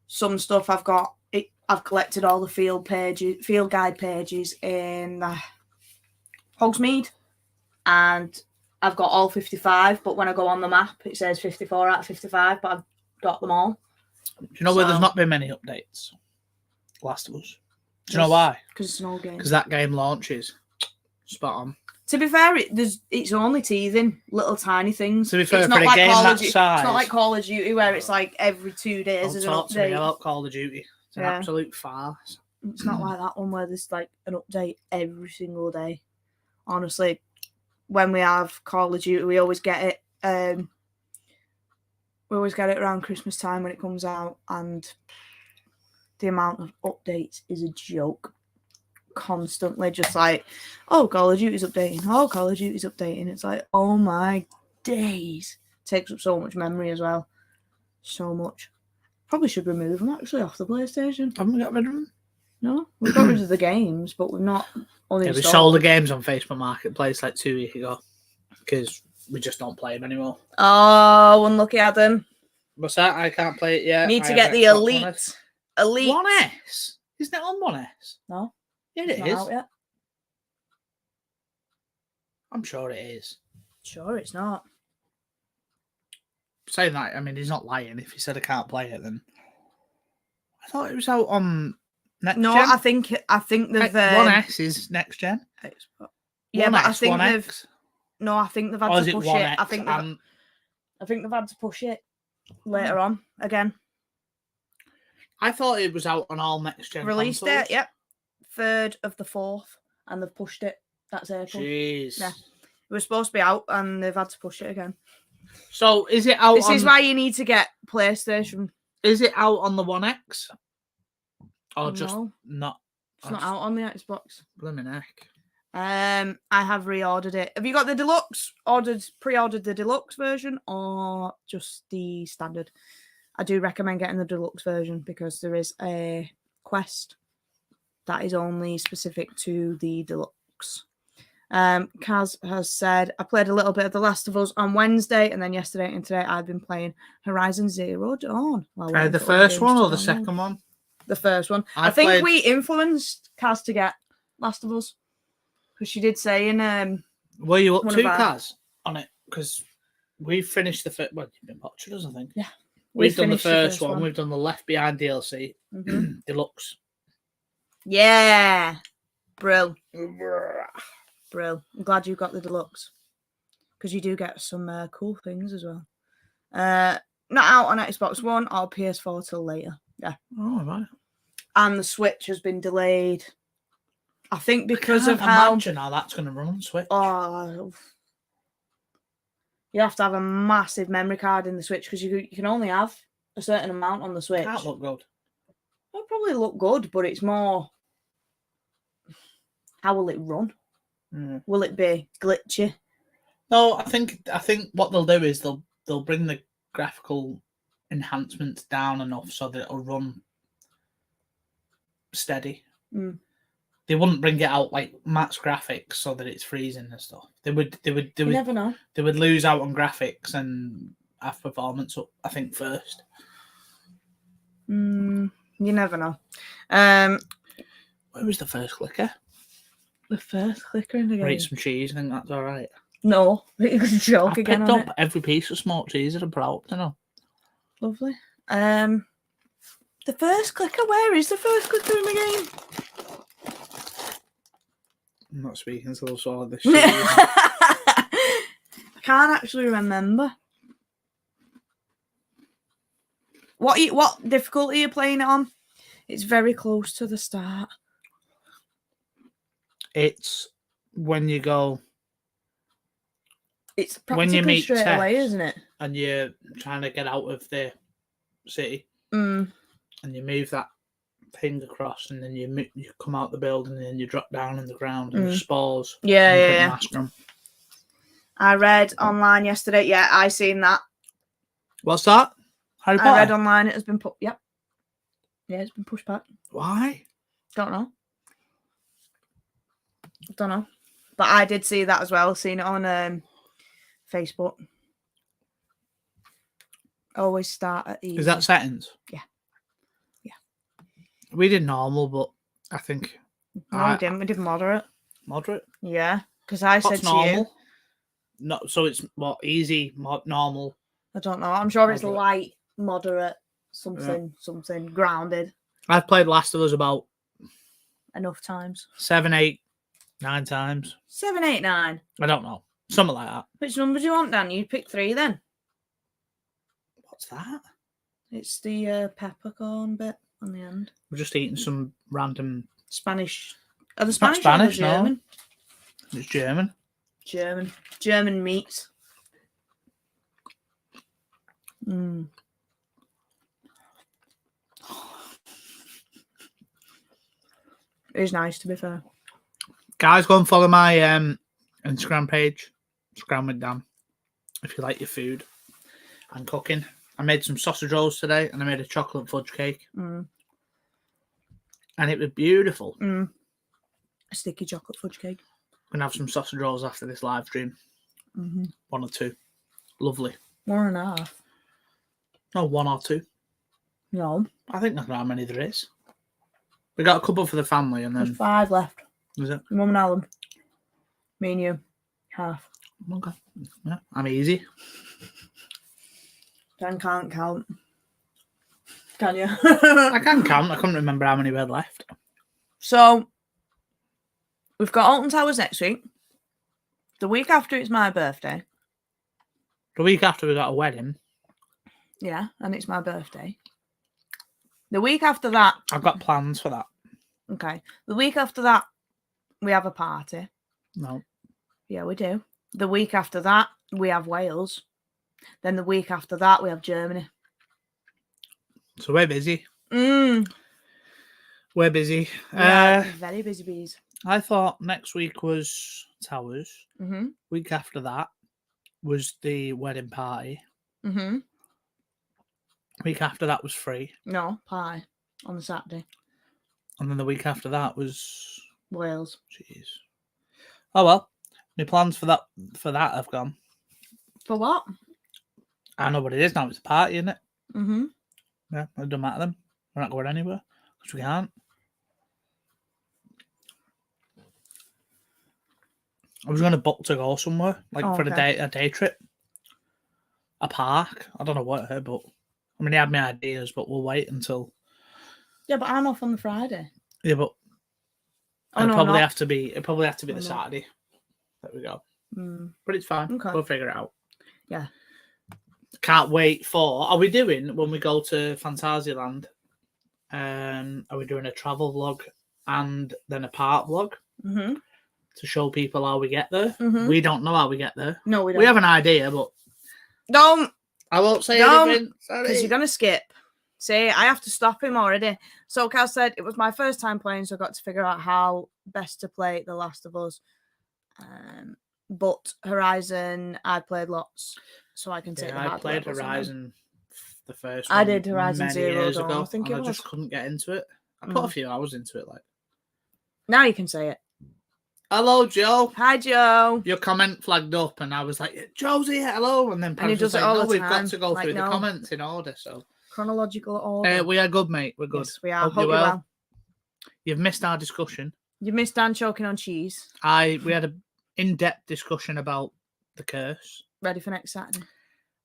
Some stuff I've collected all the field guide pages in Hogsmeade, and I've got all 55. But when I go on the map, it says 54 out of 55. But I've got them all. Do you know where there's not been many updates? Last of Us. Do you know why? Because it's an old game. Because that game launches. Spot on. To be fair, it's only teething little tiny things. To be fair, it's for a game that size, it's not like Call of Duty where it's like every 2 days there's an update. To me about Call of Duty. It's an absolute farce. It's not like that one where there's like an update every single day. Honestly, when we have Call of Duty, we always get it. We always get it around Christmas time when it comes out, and the amount of updates is a joke. Constantly, just like, oh, Call of Duty's updating. Oh, Call of Duty's updating. It's like, oh my days. It takes up so much memory as well. So much. Probably should remove them actually off the PlayStation. Haven't we got rid of them? No, we've got rid of the games, but we've not. We sold the games on Facebook Marketplace like 2 weeks ago because we just don't play them anymore. Oh, unlucky Adam. What's that? I can't play it yet. Need to get the Elite. 1S? Isn't it on 1S? No. Yeah, it is. I'm sure it is. Sure, it's not. Saying that, I mean, he's not lying. If he said I can't play it, then I thought it was out on next gen. I think they've 1S is next gen. Yeah, 1S, but I think 1X. I think they've had to push it. I think they've had to push it later on again. I thought it was out on all next gen release consoles. date. Yep, 3rd of the 4th, and they've pushed it. That's April. Jeez. Yeah, it was supposed to be out, and they've had to push it again. So is it out? This is why you need to get PlayStation. Is it out on the 1X? Or just not? It's not out on the Xbox. Blimmin' heck. I have reordered it. Have you got the deluxe? Pre-ordered the deluxe version or just the standard? I do recommend getting the deluxe version because there is a quest that is only specific to the deluxe. Kaz has said, I played a little bit of The Last of Us on Wednesday, and then yesterday and today I've been playing Horizon Zero Dawn. The first one or the second one? The first one. I think we influenced Kaz to get Last of Us. Because she did say in were you up to Kaz on it? Because we finished the first. Well, you've been watching us, I think. Yeah, we've done the first one. We've done the Left Behind DLC, deluxe. Yeah, Brill. Brill. I'm glad you got the deluxe. Because you do get some cool things as well. Not out on Xbox One or PS4 till later. Yeah. Oh, right. And the Switch has been delayed. I think because of imagine how that's going to run on Switch. Oh, you have to have a massive memory card in the Switch because you can only have a certain amount on the Switch. Can't look good. It'll probably look good, but it's more. How will it run? Will it be glitchy? No, I think what they'll do is they'll bring the graphical enhancements down enough so that it'll run steady. They wouldn't bring it out like max graphics so that it's freezing and stuff. They would You never know. They would lose out on graphics and have performance up, I think, first. You never know. Where was the first clicker? The first clicker in the game. Rate some cheese, I think that's all right. No, it was a joke again. I picked up every piece of smoked cheese that I put out, you know. Lovely. The first clicker, where is the first clicker in the game? I'm not speaking so all this I shit. can't actually remember. What difficulty are you playing it on? It's very close to the start. It's when you go. It's practically straight away, isn't it? And you're trying to get out of the city. And you move that thing across, and then you come out the building, and then you drop down on the ground, and the spores. Yeah. I read online yesterday. Yeah, I seen that. What's that? Harry Potter? I read online it has been put. Yep. Yeah, it's been pushed back. Why? Don't know. But I did see that as well. Seen it on Facebook. Always start at easy. Is that settings? Yeah. We did normal, but I think. No, we didn't. We did moderate. Moderate? Yeah. Because I said to normal? you. No, so it's what? Easy, normal? I don't know. I'm sure it's light, moderate, something, grounded. I've played Last of Us about enough times. 7, 8, 9 times. 7, 8, 9. I don't know. Something like that. Which number do you want, Dan? You pick 3 then. What's that? It's the peppercorn bit on the end. We're just eating some random Spanish. Are the It's not Spanish Spanish, or German? No. It's German. German meats. It's nice, to be fair. Guys, go and follow my Instagram page, Scram with Dan, if you like your food and cooking. I made some sausage rolls today, and I made a chocolate fudge cake. And it was beautiful. A sticky chocolate fudge cake. I'm going to have some sausage rolls after this live stream. 1 or 2. Lovely. 1.5. No, 1 or 2. No. I think that's how many there is. We got a couple for the family, and then... There's 5 left. Is it? Mum and Alan. Me and you. Half. Okay. Yeah, I'm easy. Dan can't count. Can you? I can count. I couldn't remember how many we had left. So, we've got Alton Towers next week. The week after, it's my birthday. The week after, we got a wedding. Yeah, and it's my birthday. The week after that... I've got plans for that. Okay. The week after that, we have a party. No. Yeah, we do. The week after that, we have Wales. Then the week after that, we have Germany. So we're busy. We're busy. very busy bees. I thought next week was Towers. Mm-hmm. Week after that was the wedding party. Mm-hmm. Week after that was free. No, pie on the Saturday. And then the week after that was Wales. Jeez. Oh well. My plans for that have gone. For what? I know what it is now. It's a party, isn't it? Mm-hmm. Yeah, it doesn't matter then. We're not going anywhere because we can't. I was going to book to go somewhere, for a day trip. A park. I don't know where, but I mean, he had my ideas, but we'll wait until. Yeah, but I'm off on the Friday. Yeah, but It'll probably have to be the Saturday. There we go. But it's fine. Okay. We'll figure it out. Yeah. Can't wait for. Are we doing when we go to Fantasyland? Are we doing a travel vlog and then a park vlog to show people how we get there? We don't know how we get there. No, we don't. We have an idea, but I won't say anything because you're gonna skip. See, I have to stop him already. So Cal said it was my first time playing, so I got to figure out how best to play The Last of Us. But Horizon, I played lots, so I can take. I played Horizon the first. I did Horizon Zero years ago. I think I just couldn't get into it. I put a few hours into it. Like now, you can say it. Hello, Joe. Hi, Joe. Your comment flagged up, and I was like, "Joe's here, hello," and then he does it all the time. We've got to go through the comments in order, so chronological order. We are good, mate. We're good. Yes, we are. Hope you're well. You've missed our discussion. You missed Dan choking on cheese. We had an in-depth discussion about the curse. Ready for next Saturday.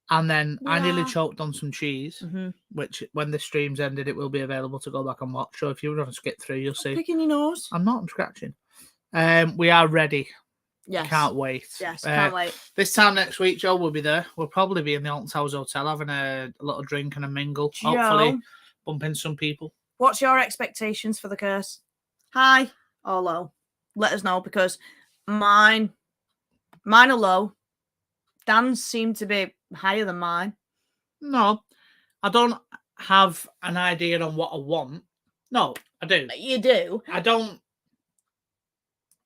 And then I nearly choked on some cheese, which when the stream's ended, it will be available to go back and watch. So if you want to skip through, you'll see. Picking your nose. I'm not. I'm scratching. We are ready. Yes. Can't wait. Yes, can't wait. This time next week, Joe will be there. We'll probably be in the Alton Towers Hotel having a little drink and a mingle. Joe, hopefully bumping some people. What's your expectations for the curse? High or low? Let us know, because mine are low. Dan's seem to be higher than mine. No, I don't have an idea on what I want. No, I do. You do? I don't.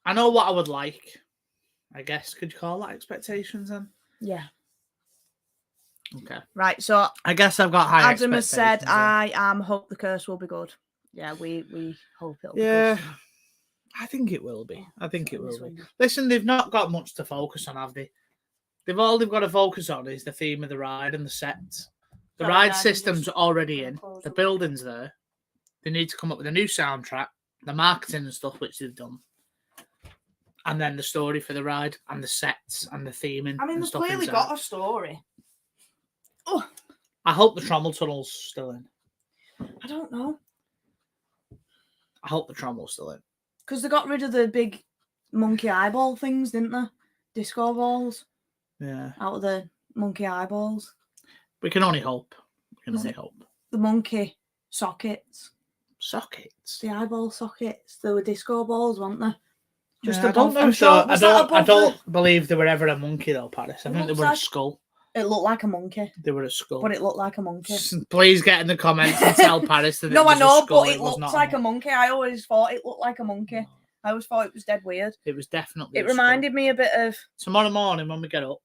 I know what I would like. I guess, could you call that expectations then? Yeah. Okay. Right, so I guess I've got high Adam has said, then. I hope the curse will be good. Yeah, we hope it'll be good. Yeah, I think it will be. I think it will be. Listen, they've not got much to focus on, have they? They've got to focus on is the theme of the ride and the sets. The ride system's already in. The building's there. They need to come up with a new soundtrack, the marketing and stuff, which they've done. And then the story for the ride and the sets and the theming. I mean, they've clearly got a story. Oh, I hope the Trommel Tunnel's still in. I don't know. I hope the Trommel's still in. Because they got rid of the big monkey eyeball things, didn't they? Disco balls. Yeah. Out of the monkey eyeballs. We can only hope. Hope. The monkey sockets. Sockets? The eyeball sockets. They were disco balls, weren't they? Just I don't know. So I don't believe they were ever a monkey though, Paris. I think they were a skull. It looked like a monkey. They were a skull. But it looked like a monkey. Please get in the comments and tell Paris that no, it was I know, a skull. But it looks like a monkey. I always thought it looked like a monkey. No. I always thought it was dead weird. It was definitely. It reminded me a bit of. Tomorrow morning when we get up,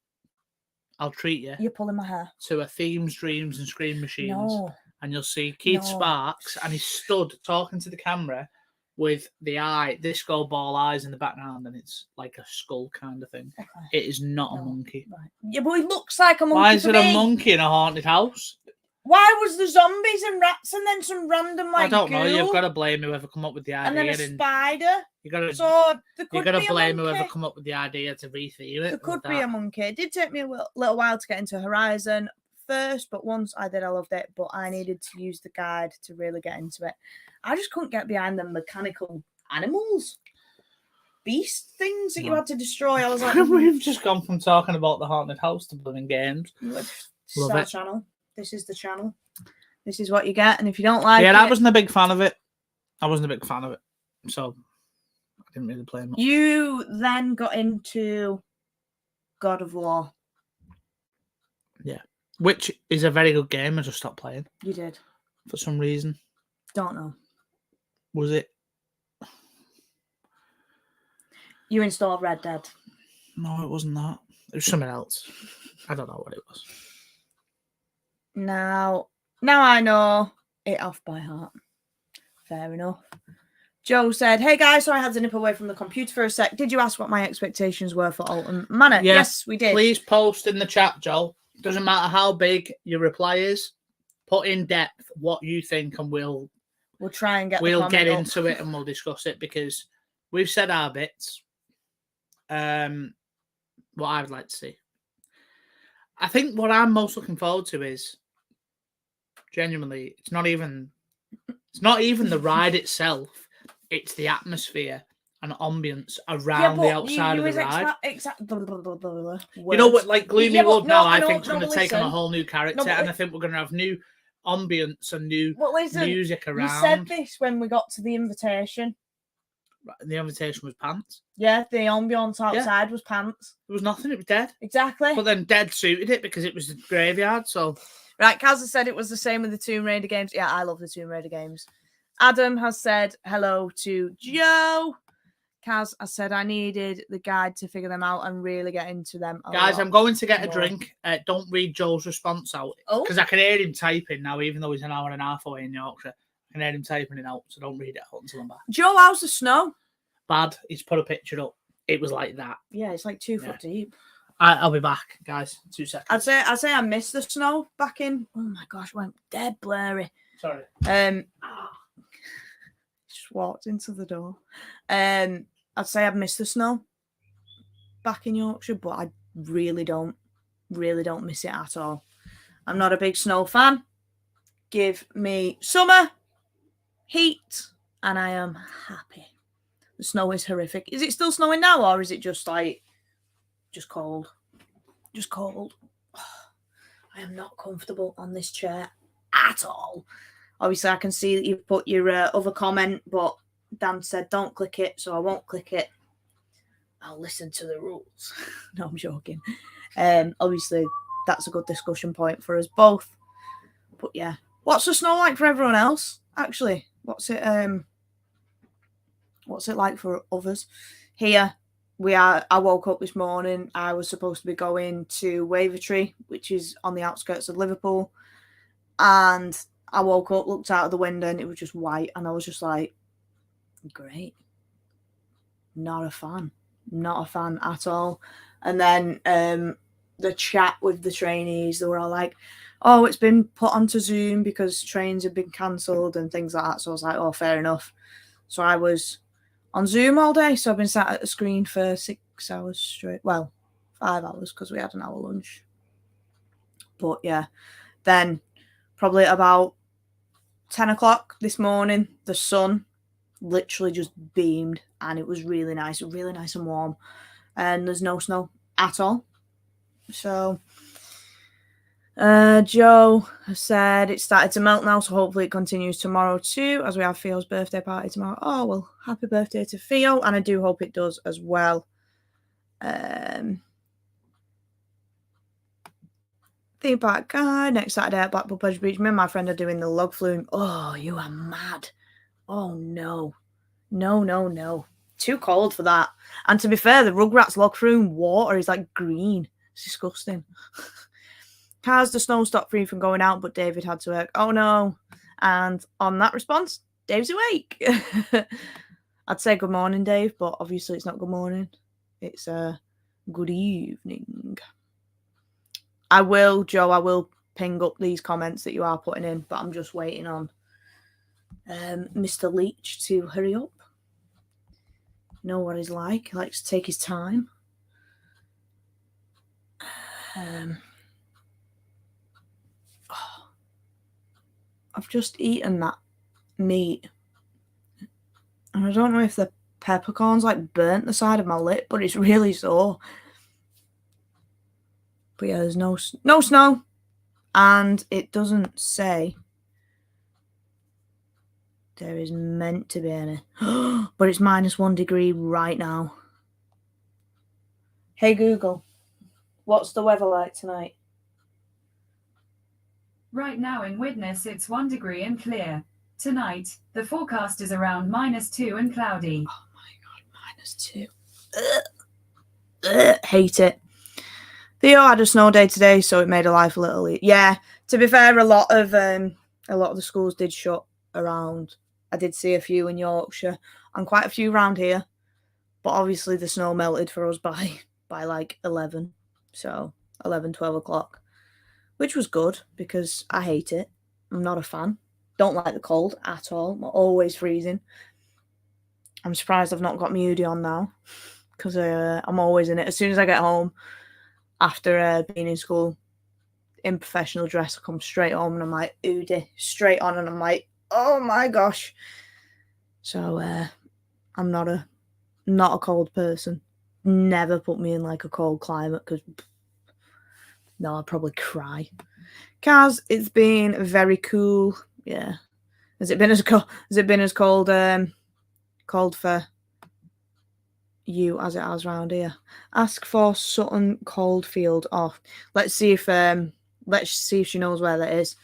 I'll treat you. You're pulling my hair. To a Themes, Dreams and Scream Machines. No. And you'll see Keith Sparks, and he's stood talking to the camera with the disco ball eyes in the background, and it's like a skull kind of thing. Okay. It is not a monkey. Right. Yeah, but it looks like a monkey. Why is it a monkey in a haunted house? Why was there zombies and rats and then some random I don't know. You've got to blame whoever come up with the idea. And then a spider. You got to. So you got to blame whoever come up with the idea to retheme it. There could be a monkey. It did take me a little while to get into Horizon first, but once I did, I loved it. But I needed to use the guide to really get into it. I just couldn't get behind the mechanical animals, beast things that you had to destroy. I was like, we've just gone from talking about the haunted house to blooming games. Love it. Channel. This is the channel. This is what you get, and if you don't like it, I wasn't a big fan of it. So I didn't really play much. You then got into God of War. Yeah, which is a very good game. I just stopped playing. You did for some reason. Don't know. Was it? You installed Red Dead. No, it wasn't that. It was something else. I don't know what it was. Now I know it off by heart. Fair enough. Joe said, "Hey guys, so I had to nip away from the computer for a sec. Did you ask what my expectations were for Alton Manor?" Yes, we did. Please post in the chat, Joe. Doesn't matter how big your reply is. Put in depth what you think, and we'll try and get. We'll get into it and we'll discuss it because we've said our bits. What I would like to see. I think what I'm most looking forward to is genuinely, it's not even the ride itself, it's the atmosphere and ambience around the outside of the ride. Exactly. You know what, like Gloomy Wood now, I think is going to take on a whole new character, and I think we're going to have new ambience and new music around. You said this when we got to the invitation. The invitation was pants. Yeah, the ambience outside was pants. There was nothing, it was dead. Exactly. But then dead suited it because it was the graveyard, so... Right, Kaz has said it was the same with the Tomb Raider games. Yeah, I love the Tomb Raider games. Adam has said hello to Joe. Kaz has said I needed the guide to figure them out and really get into them. Guys, I'm going to get a drink. Don't read Joe's response out. Because I can hear him typing now, even though he's an hour and a half away in Yorkshire. I can hear him typing it out, so don't read it out until I'm back. Joe, how's the snow? Bad. He's put a picture up. It was like that. Yeah, it's like 2 foot deep. I'll be back, guys. 2 seconds. I'd say I missed the snow back in. Oh my gosh, went dead blurry. Sorry. Just walked into the door. I'd say I've missed the snow back in Yorkshire, but I really don't miss it at all. I'm not a big snow fan. Give me summer, heat, and I am happy. The snow is horrific. Is it still snowing now, or is it just cold? Just cold. I am not comfortable on this chair at all. Obviously, I can see that you've put your other comment, but Dan said don't click it, so I won't click it. I'll listen to the rules. No, I'm joking. Obviously, that's a good discussion point for us both. But yeah, what's the snow like for everyone else? Actually, what's it like for others? Here, I woke up this morning. I was supposed to be going to Wavertree, which is on the outskirts of Liverpool. And I woke up, looked out of the window, and it was just white. And I was just like, great. Not a fan at all. And then the chat with the trainees, they were all like, oh, it's been put onto Zoom because trains have been cancelled and things like that. So I was like, oh, fair enough. So I was on Zoom all day. So I've been sat at the screen for 6 hours straight. Well, 5 hours because we had an hour lunch. But yeah, then probably at about 10 o'clock this morning, the sun literally just beamed and it was really nice and warm. And there's no snow at all. So Joe has said it started to melt now, so hopefully it continues tomorrow too, as we have Theo's birthday party tomorrow. Oh, well, happy birthday to Theo, and I do hope it does as well. Theme park guy next Saturday at Blackpool Pleasure Beach. Me and my friend are doing the log flume. Oh, you are mad. Oh, no. No. Too cold for that. And to be fair, the Rugrats log flume water is like green. It's disgusting. Cars, the snow stopped free from going out, but David had to work. Oh, no. And on that response, Dave's awake. I'd say good morning, Dave, but obviously it's not good morning. It's good evening. Joe, I will ping up these comments that you are putting in, but I'm just waiting on Mr. Leach to hurry up. Know what he's like. He likes to take his time. I've just eaten that meat. And I don't know if the peppercorns like burnt the side of my lip, but it's really sore. But yeah, there's no snow. And it doesn't say there is meant to be any. But it's -1 degree right now. Hey Google, what's the weather like tonight? Right now in Widnes, it's 1 degree and clear. Tonight, the forecast is around -2 and cloudy. Oh my God, -2. Hate it. Theo had a snow day today, so it made her life a little easier. Yeah, to be fair, a lot of the schools did shut around. I did see a few in Yorkshire and quite a few around here. But obviously the snow melted for us by like 11. So 11, 12 o'clock. Which was good because I hate it. I'm not a fan. Don't like the cold at all. I'm always freezing. I'm surprised I've not got my hoodie on now because I'm always in it. As soon as I get home after being in school in professional dress, I come straight home and I'm like, hoodie, straight on. And I'm like, oh my gosh. So I'm not a not a cold person. Never put me in like a cold climate because no, I'd probably cry. Kaz, it's been very cool. Yeah. Has it been as cold? Has it been as cold? Cold for you as it has round here. Ask for Sutton Coldfield off. Let's see if she knows where that is.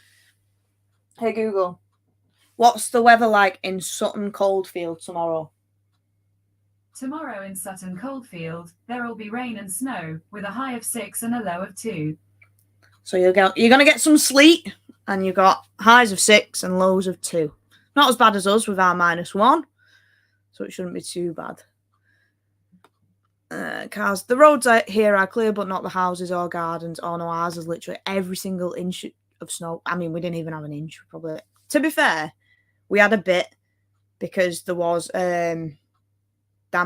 Hey Google, what's the weather like in Sutton Coldfield tomorrow? Tomorrow in Sutton Coldfield, there will be rain and snow with a high of 6 and a low of 2. So you're gonna get some sleet, and you've got highs of 6 and lows of 2. Not as bad as us with our -1, so it shouldn't be too bad. Cars, the roads here are clear, but not the houses or gardens. Oh no, ours is literally every single inch of snow. I mean, we didn't even have an inch, probably. To be fair, we had a bit because there was Dan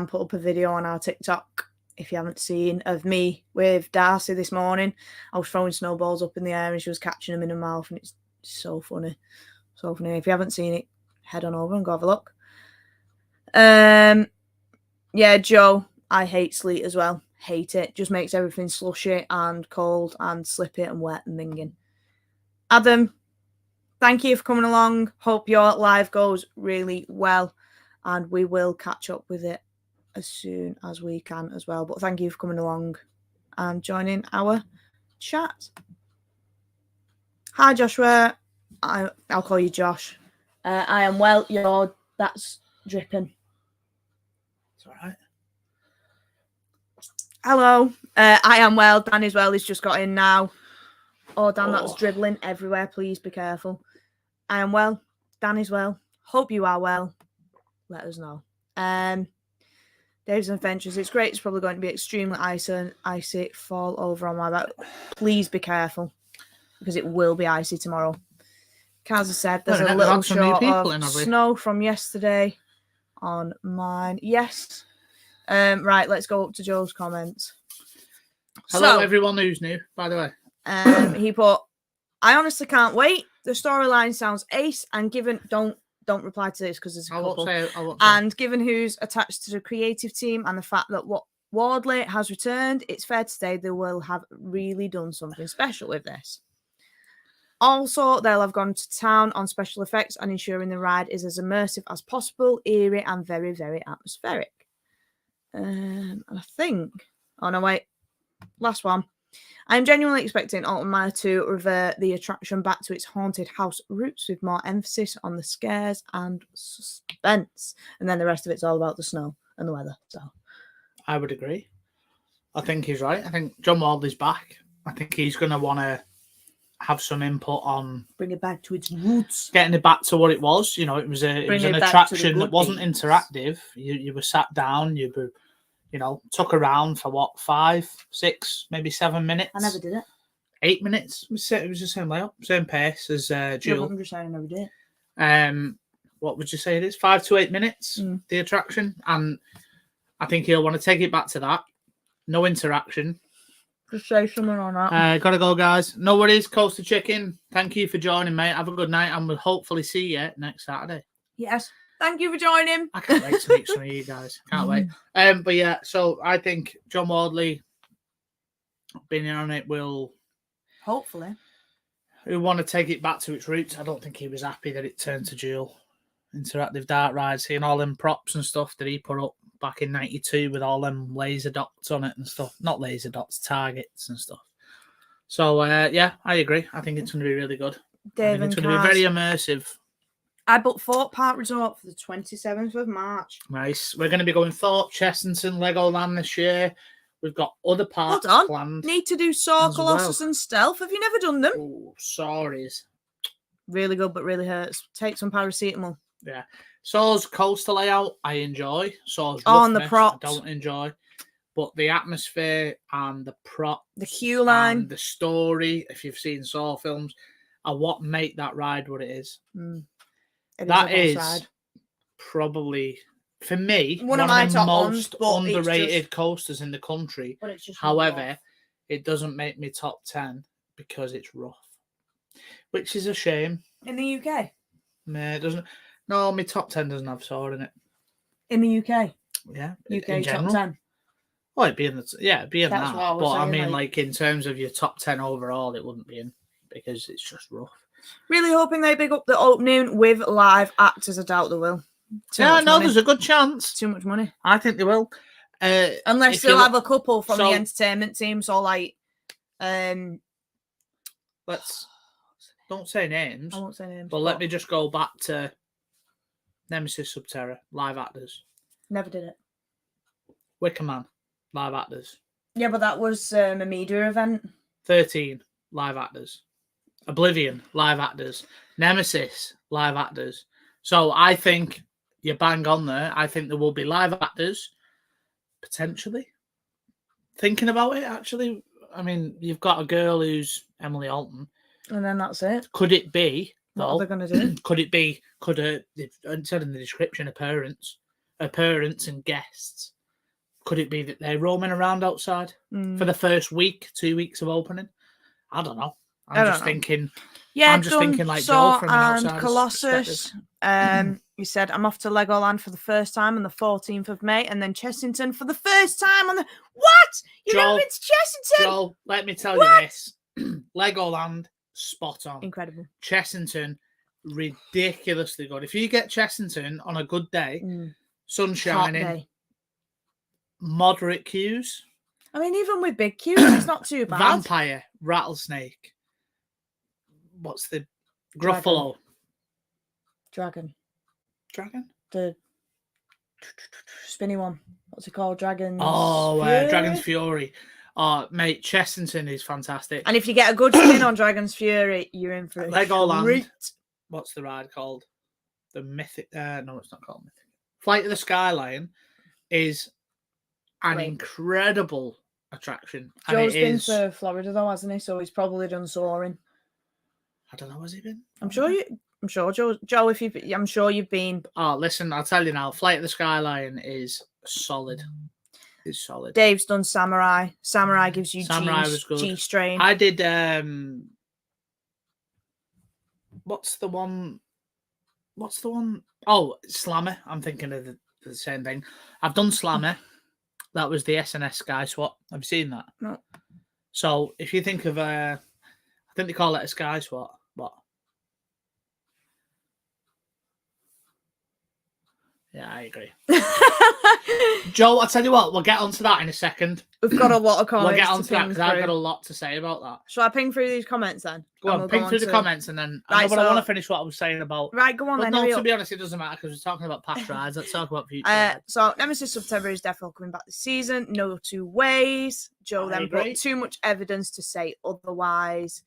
put up a video on our TikTok, if you haven't seen, of me with Darcy this morning. I was throwing snowballs up in the air and she was catching them in her mouth, and it's so funny. So funny. If you haven't seen it, head on over and go have a look. Yeah, Joe, I hate sleet as well. Hate it. Just makes everything slushy and cold and slippy and wet and minging. Adam, thank you for coming along. Hope your live goes really well, and we will catch up with it as soon as we can as well. But thank you for coming along and joining our chat. Hi, Joshua. I'll call you Josh. I am well. That's dripping. It's all right. Hello. I am well. Dan is well. He's just got in now. Oh, Dan, that's dribbling everywhere. Please be careful. I am well. Dan is well. Hope you are well. Let us know. Dave's Adventures. It's great. It's probably going to be extremely icy. Fall over on my back. Please be careful, because it will be icy tomorrow. Kaz said there's a little short of snow from yesterday on mine. Yes. Right, let's go up to Joe's comments. Hello, everyone who's new, by the way. He put, I honestly can't wait. The storyline sounds ace, and given don't reply to this because there's a couple. I won't say. And given who's attached to the creative team and the fact that what Wardley has returned, it's fair to say they will have really done something special with this. Also, they'll have gone to town on special effects and ensuring the ride is as immersive as possible, eerie, and very, very atmospheric. And I think, oh no, wait, last one. I'm genuinely expecting Alton Manor to revert the attraction back to its haunted house roots with more emphasis on the scares and suspense. And then the rest of it's all about the snow and the weather. So, I would agree. I think he's right. I think John Wardley's back. I think he's going to want to have some input on bring it back to its roots, getting it back to what it was. You know, it was an attraction that wasn't interactive. You were sat down, you were, took around for what, 5, 6, maybe 7 minutes. I never did it. 8 minutes. It was the same layout, same pace as Jewel. I'm just saying I never did it. What would you say it is? 5 to 8 minutes, the attraction. And I think he'll want to take it back to that. No interaction. Just say something on that. Gotta go, guys. No worries, Coastal Chicken. Thank you for joining, mate. Have a good night, and we'll hopefully see you next Saturday. Yes. Thank you for joining. I can't wait to meet some of you guys. Can't wait. But yeah, so I think John Wardley being in on it will hopefully. Who want to take it back to its roots. I don't think he was happy that it turned to Jewel. Interactive dark rides, seeing all them props and stuff that he put up back in '92 with all them laser dots on it and stuff. Not laser dots, targets and stuff. So, yeah, I agree. I think it's going to be really good. It's going to be very immersive. I booked Thorpe Park Resort for the 27th of March. Nice. We're going to be going Thorpe, Chessington, Legoland this year. We've got other parks planned. Need to do Saw, Colossus and Stealth. Have you never done them? Oh, sorries. Really good, but really hurts. Take some paracetamol. Yeah. Saw's coaster layout, I enjoy. Saw's on the props, I don't enjoy. But the atmosphere and the prop, the queue line, and the story, if you've seen Saw films, are what make that ride what it is. That is probably, for me, one of the most underrated coasters in the country. However, it doesn't make me top 10 because it's rough, which is a shame. In the UK? No, it doesn't. No, my top 10 doesn't have Saw in it. In the UK? Yeah, UK in top general. 10. Well, it'd be in That's that. what I was But I saying, mean, like- like in terms of your top 10 overall, it wouldn't be in because it's just rough. Really hoping they big up the opening with live actors. I doubt they will. Too much money. There's a good chance. Too much money. I think they will. Unless if they'll you have a couple from so- the entertainment team. So like, let's don't say names. I won't say names. But let me just go back to Nemesis Subterra, live actors. Never did it. Wicker Man, live actors. Yeah, but that was a media event. 13, live actors. Oblivion, live actors. Nemesis, live actors. So I think you're bang on there. I think there will be live actors, potentially. Thinking about it, actually, I mean, you've got a girl who's Emily Alton. And then that's it. Could it be, What though? are they going to do? Could it be, it said in the description, appearance and guests. Could it be that they're roaming around outside for the first week, 2 weeks of opening? I don't know. I'm just thinking. Yeah, I'm just thinking like Joel from an and outsider's Colossus. He said, I'm off to Legoland for the first time on the 14th of May, and then Chessington for the first time on the. What? You've never been to Chessington? Joel, let me tell you this. Legoland, spot on. Incredible. Chessington, ridiculously good. If you get Chessington on a good day, sun shining, Hot day. moderate queues. I mean, even with big queues, it's not too bad. Vampire, rattlesnake. What's the Gruffalo? Dragon. Dragon? The spinny one. What's it called? Dragon's Dragon's Fury. Oh, mate, Chessington is fantastic. And if you get a good spin on Dragon's Fury, you're in for a Legoland. treat. What's the ride called? The Mythic. No, it's not called Mythic. Flight of the Skyline is an incredible attraction. And Joe's been to Florida though, hasn't he? So he's probably done soaring. I don't know. Has he been? I'm sure Joe. If I'm sure you've been. Oh, listen, I'll tell you now. Flight of the Skyline is solid. It's solid. Dave's done Samurai. Samurai gives you Samurai was good. G-strain. I did. What's the one? Oh, Slammer. I'm thinking of the same thing. I've done Slammer. That was the SNS Sky Swap. Have you seen that? No. So if you think of I think they call it a Sky Swap. What? Yeah, I agree. Joe, I'll tell you what, we'll get onto that in a second. We've got a lot of comments. We'll get onto that because I've got a through. lot to say about that. Shall I ping through these comments then? Go on, ping through the comments and then I want to finish what I was saying about. Right, go on but then. No, to be honest, it doesn't matter because we're talking about past rides. Let's talk about future rides. So Nemesis Subterra is definitely coming back this season. No two ways. Joe then put too much evidence to say otherwise.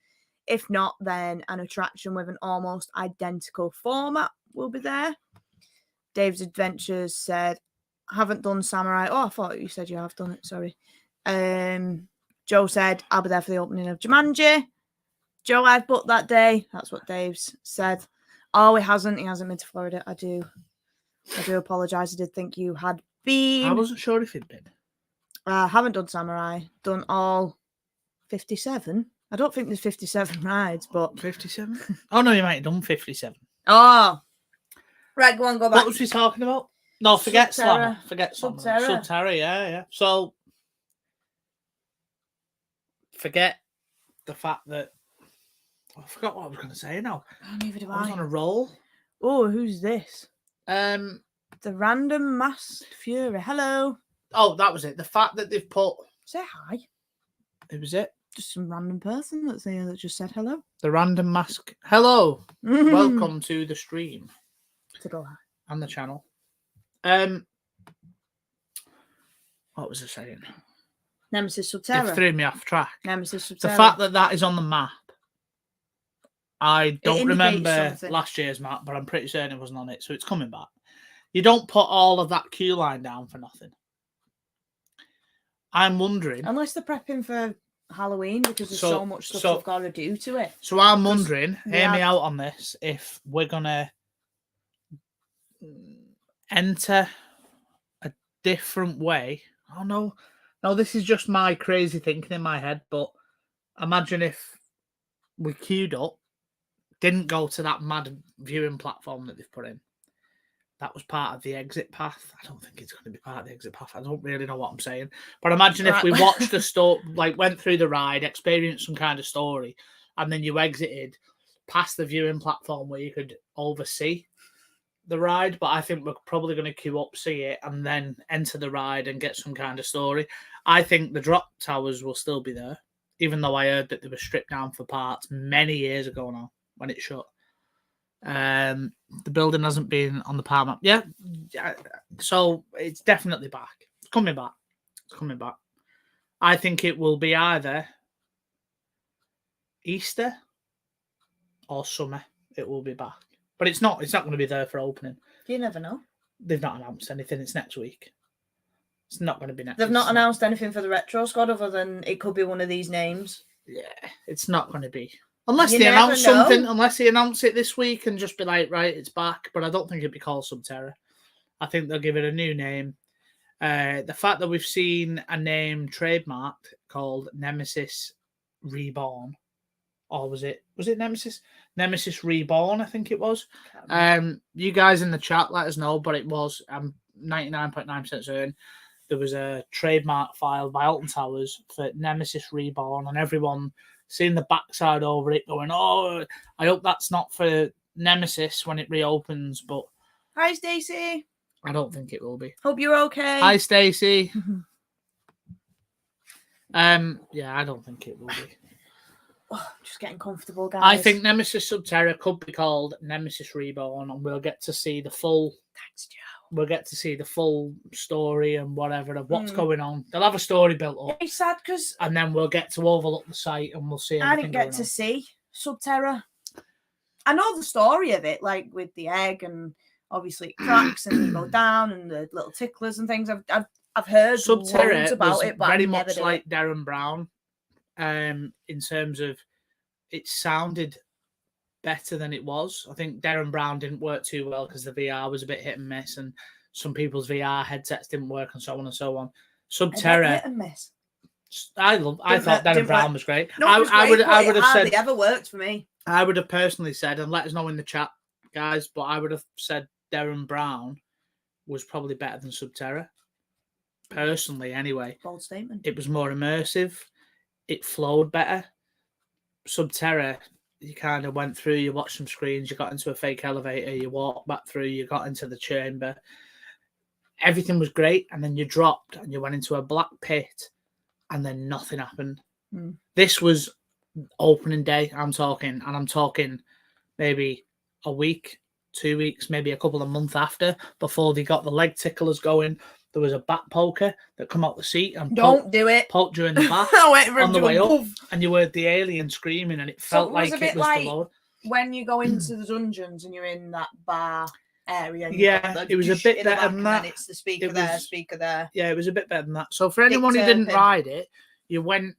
If not, then an attraction with an almost identical format will be there. Dave's Adventures said, haven't done Samurai. Oh, I thought you said you have done it. Sorry. Joe said, I'll be there for the opening of Jumanji. Joe, I've booked that day. That's what Dave's said. Oh, he hasn't. He hasn't been to Florida. I do apologise. I did think you had been. I wasn't sure if he'd been. Haven't done Samurai. Done all 57. I don't think there's 57 rides, but 57? Oh, no, you might have done 57. Oh. Right, go on, go back. What was he talking about? No, forget Subterra. Slammer. Forget Slammer. Subterra. Subterra, yeah. So, forget the fact that... I forgot what I was going to say now. Oh, neither do I was I. on a roll. Oh, who's this? The Random Masked Fury. Hello. Oh, that was it. The fact that they've put... Say hi. It was it. Just some random person that's here that just said hello. The Random Mask. Hello. Welcome to the stream. To go hi. And the channel. What was I saying? Nemesis It Subterra. threw me off track. Nemesis Subterra. The fact that that is on the map. I don't indicates remember something. last year's map, but I'm pretty certain it wasn't on it, so it's coming back. You don't put all of that queue line down for nothing. I'm wondering. Unless they're prepping for Halloween because there's so much stuff they've got to do to it. So I'm wondering, hear me out on this, if we're going to enter a different way. Oh, no. No, this is just my crazy thinking in my head, but imagine if we queued up, didn't go to that mad viewing platform that they've put in. that was part of the exit path. I don't think it's going to be part of the exit path. I don't really know what I'm saying. But imagine if we watched the story, like went through the ride, experienced some kind of story, and then you exited past the viewing platform where you could oversee the ride. But I think we're probably going to queue up, see it, and then enter the ride and get some kind of story. I think the drop towers will still be there, even though I heard that they were stripped down for parts many years ago now when it shut. The building hasn't been on the park map. Yeah, so it's definitely back. It's coming back. It's coming back. I think it will be either Easter or summer. It will be back, but it's not. It's not going to be there for opening. You never know. They've not announced anything. It's next week. It's not going to be next. They've not announced anything for the Retro Squad other than it could be one of these names. Yeah, it's not going to be. Unless they announce something, unless they announce it this week and just be like, right, it's back. But I don't think it'd be called Subterra. I think they'll give it a new name. The fact that we've seen a name trademarked called Nemesis Reborn, or was it Nemesis? Nemesis Reborn, I think it was. You guys in the chat let us know, but it was. I'm 99.9% certain there was a trademark filed by Alton Towers for Nemesis Reborn, and everyone seeing the backside over it going, oh, I hope that's not for Nemesis when it reopens. But hi, Stacey. I don't think it will be. Hope you're okay. Hi, Stacey. Yeah, I don't think it will be. Oh, just getting comfortable, guys. I think Nemesis Subterra could be called Nemesis Reborn, and we'll get to see the full. Thanks, Joe. We'll get to see the full story and whatever of what's going on. They'll have a story built up. It's sad because... And then we'll get to overlook the site and we'll see everything I didn't get to see Subterra. I know the story of it, like with the egg and obviously it cracks and you go down and the little ticklers and things. I've heard Subterra about it, but very I never much did. like Derren Brown in terms of it sounded better than it was. I think Derren Brown didn't work too well because the VR was a bit hit and miss, and some people's VR headsets didn't work, and so on and so on. Subterra, hit and miss. I thought Derren Brown was great. No, I would have said it ever worked for me. I would have personally said, and let us know in the chat, guys, but I would have said Derren Brown was probably better than Subterra. Personally, anyway. Bold statement. It was more immersive. It flowed better. Subterra, you kind of went through, you watched some screens, you got into a fake elevator, you walked back through, you got into the chamber. Everything was great, and then you dropped and you went into a black pit, and then nothing happened. This was opening day, I'm talking maybe a week, 2 weeks, maybe a couple of months after, before they got the leg ticklers going. There was a back poker that come out the seat and don't do it. Poked you in the back on the way up, and you heard the alien screaming, and it felt like it was the Lord. When you go into the dungeons and you're in that bar area. Yeah, it was a bit better than that. It's the speaker there, speaker there. Yeah, it was a bit better than that. So for anyone who didn't ride it, you went,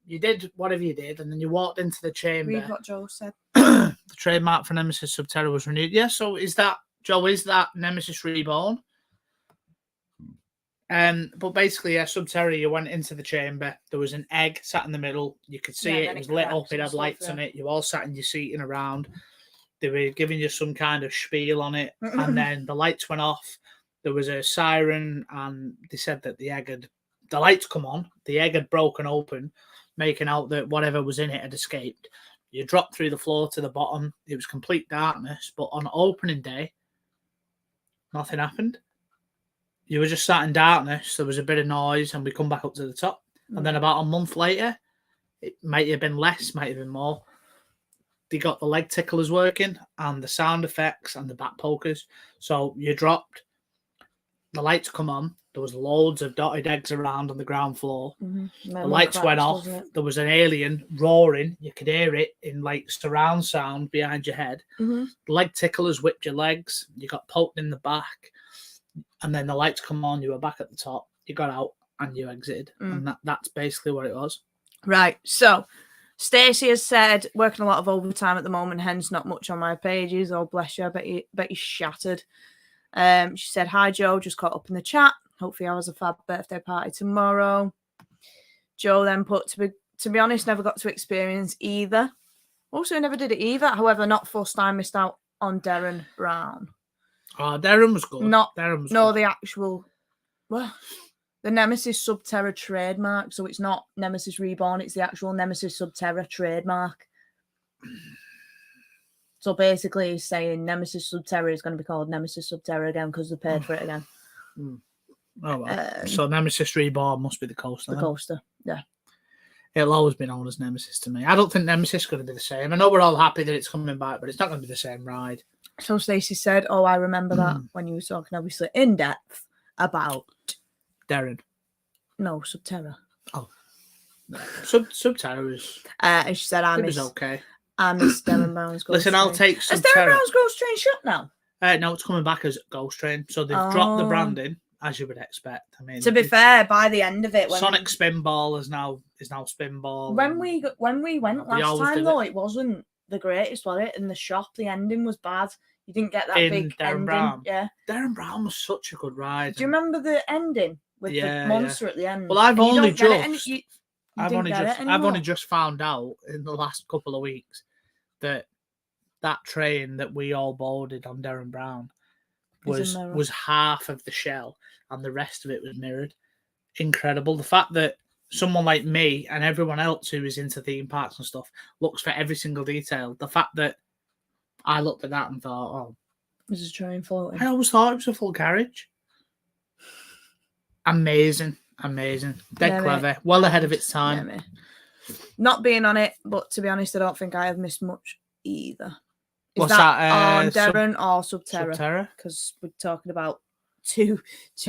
you did whatever you did, and then you walked into the chamber. Read what Joe said. The trademark for Nemesis Subterra was renewed. Yeah, so is that, Joe, is that Nemesis Reborn? But basically, yeah, Subterra, you went into the chamber. There was an egg sat in the middle. You could see it. It was lit up. It had lights on it. You all sat in your seat and around. They were giving you some kind of spiel on it. And then the lights went off. There was a siren, and they said that the lights come on. The egg had broken open, making out that whatever was in it had escaped. You dropped through the floor to the bottom. It was complete darkness. But on opening day, nothing happened. You were just sat in darkness. There was a bit of noise, and we come back up to the top. And then about a month later, it might have been less, might have been more. They got the leg ticklers working, and the sound effects, and the back pokers. So you dropped. The lights come on. There was loads of dotted eggs around on the ground floor. The lights went off. There was an alien roaring. You could hear it in like surround sound behind your head. The leg ticklers whipped your legs. You got poked in the back. And then the lights come on, you were back at the top, you got out, and you exited. And that's basically what it was. Right. So, Stacey has said, working a lot of overtime at the moment, hence not much on my pages. Oh, bless you. I bet you're shattered. She said, hi, Joe, just caught up in the chat. Hopefully I was a fab birthday party tomorrow. Joe then put, to be honest, never got to experience either. Also, never did it either. However, not fussed, I missed out on Derren Brown. Oh, Darren was good. Not Darren was no, good. the actual the Nemesis Subterra trademark. So it's not Nemesis Reborn, it's the actual Nemesis Subterra trademark. So basically he's saying Nemesis Subterra is going to be called Nemesis Subterra again because they paid for it again. Oh, well. So Nemesis Reborn must be the coaster. The then. coaster, yeah. It'll always be known as Nemesis to me. I don't think Nemesis is going to be the same. I know we're all happy that it's coming back, but it's not going to be the same ride. So Stacey said, "Oh, I remember that when you were talking, obviously in depth about Darren. No Subterra." Oh, no. Subterra was. And she said, "I It miss was okay. I miss Darren Brown's Ghost Listen, Train." I'll take Is Darren Subterra. Brown's Ghost Train shut now? No, it's coming back as Ghost Train. So they've dropped the Oh. branding, as you would expect. I mean, To be fair, by the end of it, when Sonic Spinball is now Spinball. when and we went They last always time do though, it wasn't the greatest, was it? In the shop, the ending was bad. You didn't get that In big Darren ending. Brown? Yeah. Darren Brown was such a good ride. Do you remember the ending with Yeah, the monster at the end? Well, I've And you only don't get it any- just- you I've didn't only get just it I've only anymore? just found out in the last couple of weeks that train that we all boarded on Darren Brown Is a mirror. was half of the shell and the rest of it was mirrored. Incredible. The fact that someone like me and everyone else who is into theme parks and stuff looks for every single detail. The fact that I looked at that and thought, oh, This is train floating. I always thought it was a full carriage. Amazing. Dead Yeah, mate. clever. Well ahead of its time. Yeah, mate. Not being on it, but to be honest, I don't think I have missed much either. Is What's that that, on Darren or Subterra? Subterra? Because we're talking about two Yeah, we're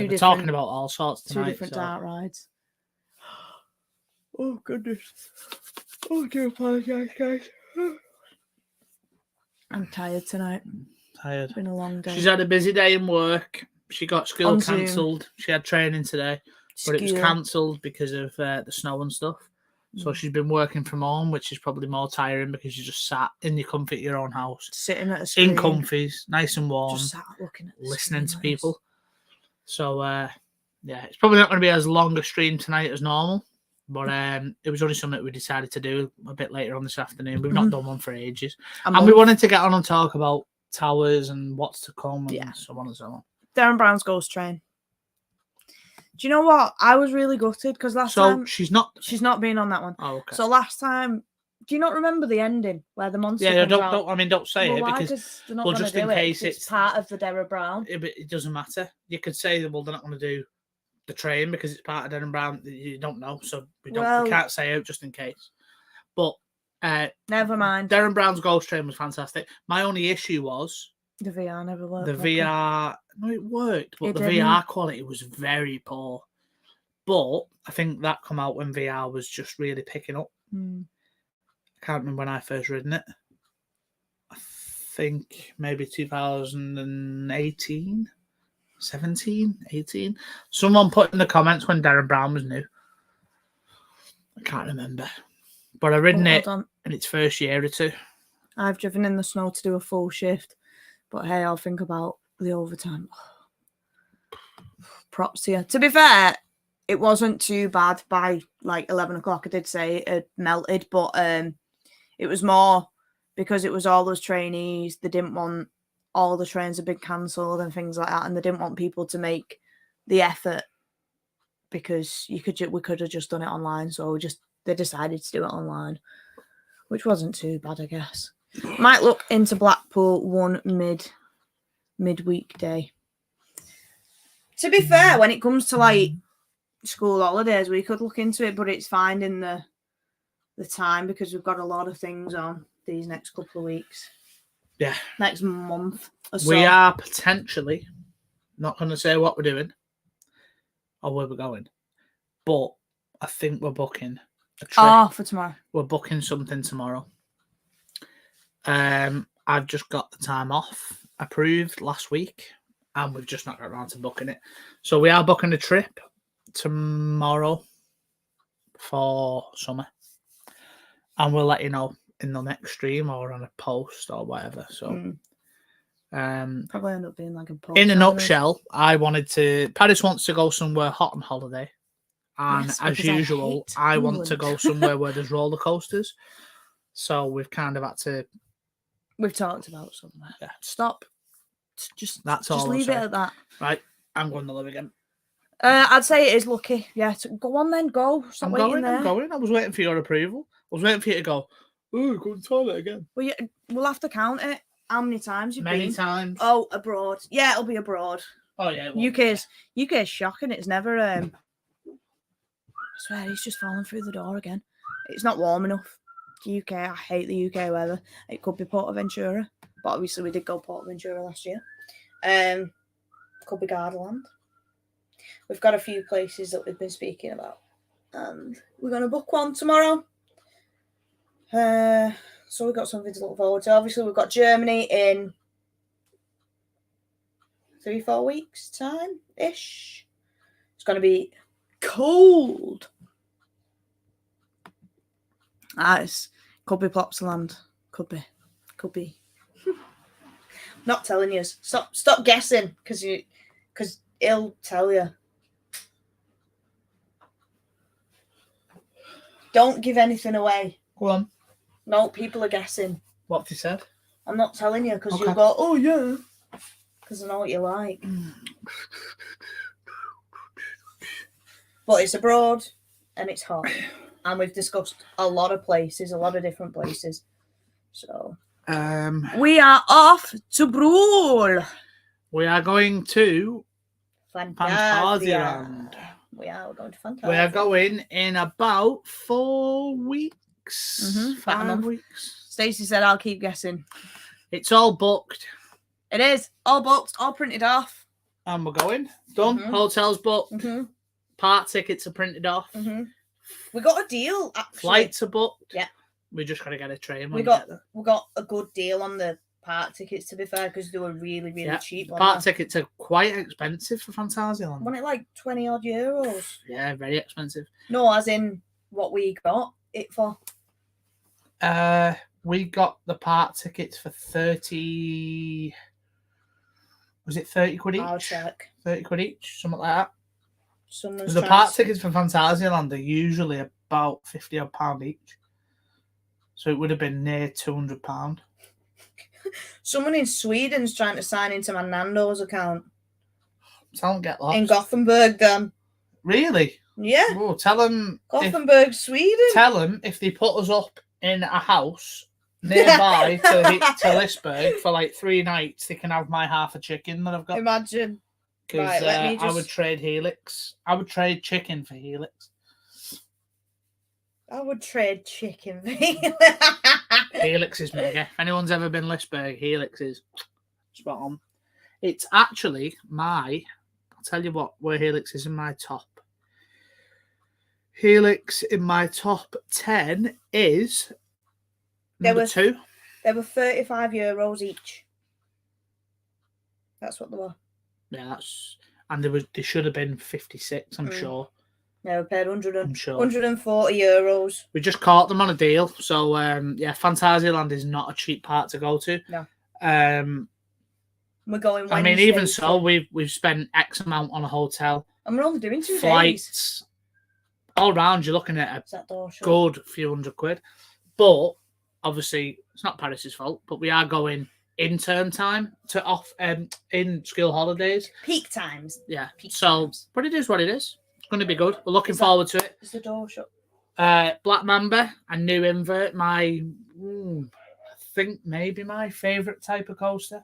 different talking about all sorts two tonight. different so- dark rides. Oh goodness! Oh, I do apologise, guys. I'm tired tonight. Tired. It's been a long day. She's had a busy day in work. She got school On Zoom. cancelled. She had training today, but it was School. cancelled because of the snow and stuff. So she's been working from home, which is probably more tiring because you just sat in your comfort of your own house, Sitting at a screen, in comfies, nice and warm, just sat looking at the listening to screen like people. So yeah, it's probably not going to be as long a stream tonight as normal, but it was only something that we decided to do a bit later on this afternoon. We've not done one for ages, this. and we wanted to get on and talk about towers and what's to come, and Yeah. so on and so on. Darren Brown's Ghost Train. Do you know what? I was really gutted because last So time she's not. she's not been on that one. Oh, okay. So last time, do you not remember the ending where the monster Yeah, comes out? don't say Well, it why? because 'Cause they're not well, gonna just do in it. case It's part of the Darren Brown. it doesn't matter. You could say, well, they're not going to do the train because it's part of Darren Brown. You don't know, so we can't say it just in case. But Never mind. Darren Brown's Ghost Train was fantastic. My only issue was The VR never worked. the properly. VR. No, it worked, but It the didn't. VR quality was very poor. But I think that come out when VR was just really picking up. Mm. I can't remember when I first ridden it. I think maybe 2018, 17, 18. Someone put in the comments when Darren Brown was new. I can't remember. But I ridden it Hold on. in its first year or two. I've driven in the snow to do a full shift, but hey, I'll think about the overtime. Props to you. To be fair, it wasn't too bad by like 11 o'clock. I did say it had melted, but it was more because it was all those trainees. They didn't want all the trains had been cancelled and things like that, and they didn't want people to make the effort because we could have just done it online. So they decided to do it online, which wasn't too bad, I guess. Might look into Blackpool one midweek day. To be fair, when it comes to like school holidays, we could look into it, but it's finding the time because we've got a lot of things on these next couple of weeks. Yeah. Next month or so. We are potentially not going to say what we're doing or where we're going, but I think we're booking a trip. For tomorrow. We're booking something tomorrow. I've just got the time off approved last week, and we've just not got around to booking it. So we are booking a trip tomorrow for summer, and we'll let you know in the next stream or on a post or whatever. So, probably end up being like a post. in a nutshell, Paris wants to go somewhere hot on holiday. And Yes, as because I usual, hate I want to England. go somewhere where there's roller coasters. So we've kind of had to We've talked about somewhere. Yeah. Stop That's all Just I'll leave say. it at that. Right, I'm going to live again. I'd say it is lucky. Yeah, go on then, go. Stop waiting there. I'm going. I was waiting for your approval. I was waiting for you to go, oh, go to the toilet again. Well, we'll have to count it. How many times you've been? Many times. Oh, abroad. Yeah, it'll be abroad. Oh, yeah. It will be. UK's shocking. It's never... I swear, he's just falling through the door again. It's not warm enough. The UK, I hate the UK weather. It could be Portaventura. But obviously, we did go Portaventura last year. Could be Gardaland. We've got a few places that we've been speaking about. And we're going to book one tomorrow. So we've got something to look forward to. Obviously, we've got Germany in 3-4 weeks' time-ish. It's going to be cold. Could be Plopsaland. Could be. Not telling you. Stop guessing, because he'll tell you. Don't give anything away. Go on. No, people are guessing. What have you said? I'm not telling you, because Okay. you'll go, oh yeah, because I know what you like. But it's abroad and it's hot, and we've discussed a lot of different places. So we are off to Brule. We are going to Fantasia. Phantasialand. We're going to Fantasia. We are going in about 4 weeks. Mhm, 5 weeks. Stacey said, I'll keep guessing. It's all booked. It is. All booked, all printed off. And we're going. Done. Mhm. Hotels booked. Mm-hmm. Part tickets are printed off. Mm-hmm. We got a deal, actually. Flights are booked. Yeah. We just got to get a train. We when got get there. we got a good deal on the park tickets, to be fair, because they were really, really Yeah. cheap. Part tickets are quite expensive for Phantasialand. Wasn't it like 20 odd euros? Yeah, very expensive. No, as in what we got it for. We got the part tickets for 30. Was it 30 quid each? I'll check. 30 quid each, something like that. Someone's The trying part to- tickets for Phantasialand are usually about £50 each. So it would have been near £200. Someone in Sweden's trying to sign into my Nando's account. Don't get lost. In Gothenburg, then. Really? Yeah. Oh, tell them. Gothenburg, Sweden. Tell them if they put us up in a house nearby to Lisburg for like 3 nights, they can have my half a chicken that I've got. Imagine. Because Right, let me I would just- trade Helix. I would trade chicken for Helix. I would trade chicken. Helix is mega. If anyone's ever been Lisburg, Helix is spot on. It's actually I'll tell you what, where Helix is in my top. Helix in my top 10 is number 2. They were 35 euros each. That's what they were. Yeah, and they should have been 56, I'm sure. Yeah, we paid 100 I'm sure. 140 euros. We just caught them on a deal. So yeah, Phantasialand is not a cheap part to go to. No. We're going Wednesday. I mean, even so, we've spent X amount on a hotel, and we're only doing 2 days. flights, all round. You're looking at Is that door shut? good few £100. But obviously, it's not Paris's fault. But we are going in term time in school holidays. Peak times. Yeah. Peak So, times. but it is what it is. It's going to be good. We're looking Is that- forward to it. Is the door shut? Black Mamba and New Invert, I think maybe my favourite type of coaster.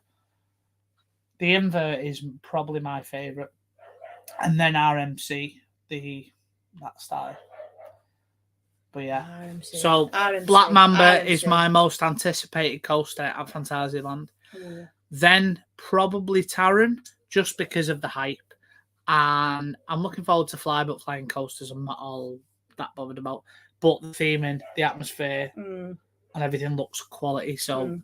The Invert is probably my favourite. And then RMC, that style. But yeah. RMC. So RMC. Black Mamba is RMC. my most anticipated coaster at Phantasialand. Yeah. Then probably Taron, just because of the hype. And I'm looking forward to but flying coasters. I'm not all that bothered about. But the theming, the atmosphere, and everything looks quality. So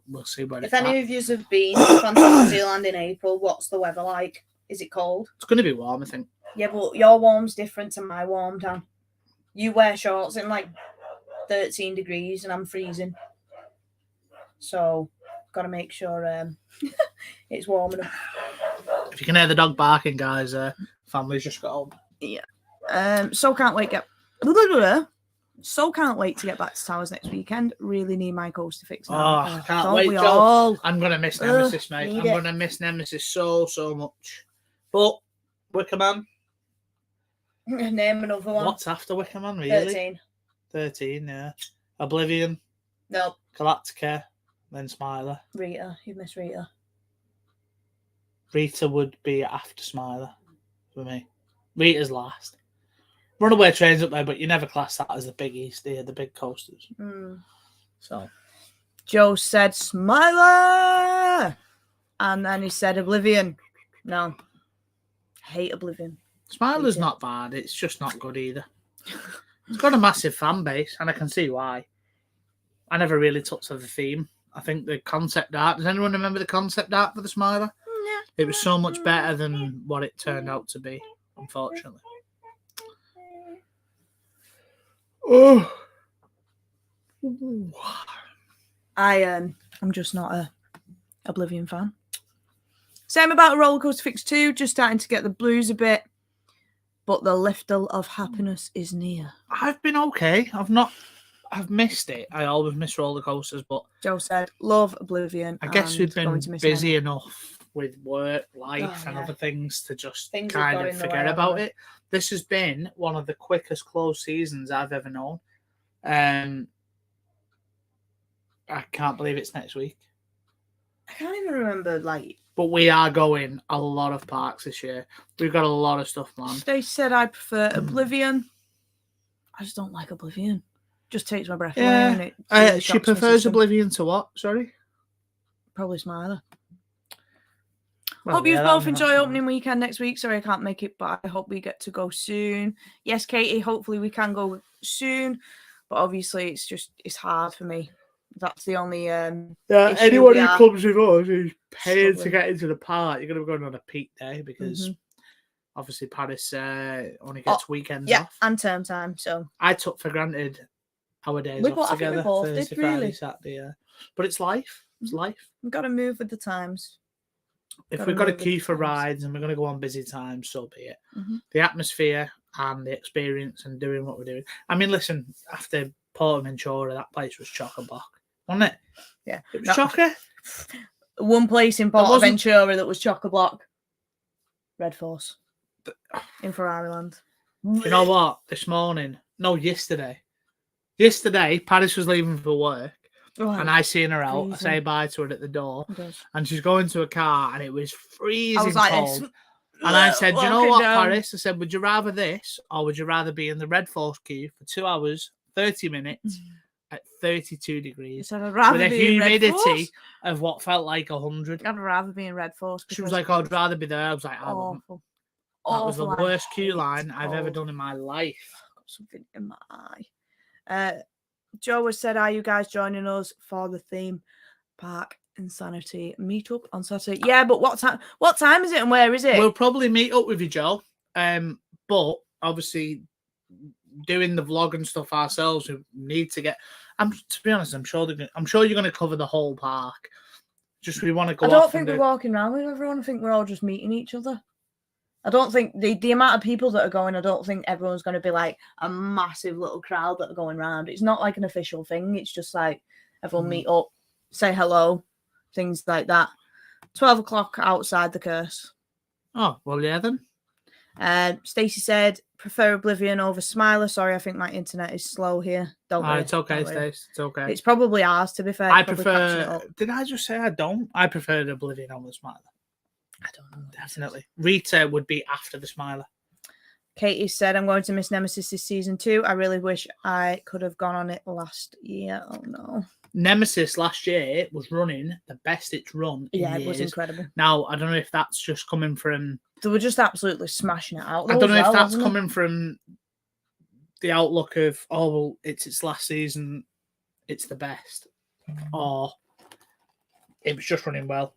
we'll see where If it's at. any of you have been to Fantasyland in April, what's the weather like? Is it cold? It's going to be warm, I think. Yeah, but your warm's different to my warm, Dan. You wear shorts in like 13 degrees and I'm freezing. So, got to make sure it's warm enough. If you can hear the dog barking, guys, family's just got home. So can't wait. So can't wait to get back to Towers next weekend. Really need my coaster fix Oh, now. I can't Don't wait, we Joe. all? I'm going to miss Nemesis, mate. need I'm it. going to miss Nemesis so much. But, Wicker Man. Name another one. What's after Wicker Man, really? 13. 13, yeah. Oblivion, Nope. Galactica, then Smiler. Rita. You missed Rita. Rita would be after Smiler for me. Rita's last. Runaway Train's up there, but you never class that as the biggies, the big coasters. So, Joe said Smiler. And then he said Oblivion. No. Hate Oblivion. Smiler's not bad. It's just not good either. It's got a massive fan base, and I can see why. I never really took to the theme. I think the concept art. Does anyone remember the concept art for the Smiler? No. It was so much better than what it turned out to be, unfortunately. Oh, I'm just not a Oblivion fan. Same about Roller Coaster Fix 2, just starting to get the blues a bit, but the lifter of happiness is near. I've been okay. I've missed it. I always miss roller coasters, but Joe said, love Oblivion. I guess we've been going to miss busy Nemo. enough with work, life, and other things to just Things have kind got of in the forget way, about haven't it. This has been one of the quickest closed seasons I've ever known. I can't believe it's next week. I can't even remember, But we are going a lot of parks this year. We've got a lot of stuff planned. they said I prefer Oblivion. I just don't like Oblivion. Just takes my breath away. Yeah. And it really She shocks my prefers system. Oblivion to what? Sorry? Probably Smiler. Well, Hope you yeah, both that's enjoy fine. opening weekend next week. Sorry I can't make it, but I hope we get to go soon. Yes, Katie, hopefully we can go soon. But obviously it's hard for me. That's the only Yeah, issue anyone we who are comes with us who's paying to struggling. get into the park, you're going to be going on a peak day because obviously Paris only gets weekends Yeah, off. and term time. So I took for granted our days We off both- I think we together, both did, Thursday, Friday, really. Saturday. Yeah. But it's life. It's life. we've got to move with the times. If Gotta we've got to move with queue the for times. rides and we're going to go on busy times, so be it. Mhm. The atmosphere and the experience and doing what we're doing. I mean, listen, after Portaventura, that place was chock-a-block, wasn't it? Yeah. It was No. chocker. One place in wasn't- Portaventura that was chock-a-block. Red Force. In Ferrari Land. You know what? Yesterday, Paris was leaving for work, and I seen her out. I say freezing. bye to her at the door, It does. and she's going to a car, and it was freezing I was like cold. this. And I said, "Do you know Walking what, down. Paris?" I said, "Would you rather this, or would you rather be in the Red Force queue for 2 hours, 30 minutes at 32 I degrees said, I'd rather with a be in Red humidity Force. of what felt like 100?" I'd rather be in Red Force. She was because like, "I'd rather be there." I was like, "I wouldn't." awful. That was the Awful. I worst queue hate line I've ever cold. done in my life. Got something in my eye. Joe has said, "Are you guys joining us for the theme park insanity meetup on Saturday?" Yeah, but what time? What time is it and where is it? We'll probably meet up with you, Joe. But obviously, doing the vlog and stuff ourselves, we need to get. To be honest, I'm sure you're going to cover the whole park. Just we want to go. I don't off think and we're walking around with everyone. I think we're all just meeting each other. I don't think the amount of people that are going, I don't think everyone's going to be like a massive little crowd that are going around. It's not like an official thing. It's just like everyone meet up, say hello, things like that. 12 o'clock outside the Curse. Oh, well, yeah, then. Stacey said, prefer Oblivion over Smiler. Sorry, I think my internet is slow here. Don't worry. It's okay, don't worry. Stace. It's okay. It's probably ours, to be fair. I Probably catching it prefer. up. Did I just say I don't? I prefer the Oblivion over the Smiler. I don't know. Definitely. Rita would be after the Smiler. Katie said, I'm going to miss Nemesis this season too. I really wish I could have gone on it last year. Oh no. Nemesis last year was running the best it's run in Yeah, it years. was incredible. Now, I don't know if that's just coming from... They were just absolutely smashing it out. I don't know if that's wasn't it? coming from the outlook of, oh, well, it's its last season, it's the best. Or it was just running well.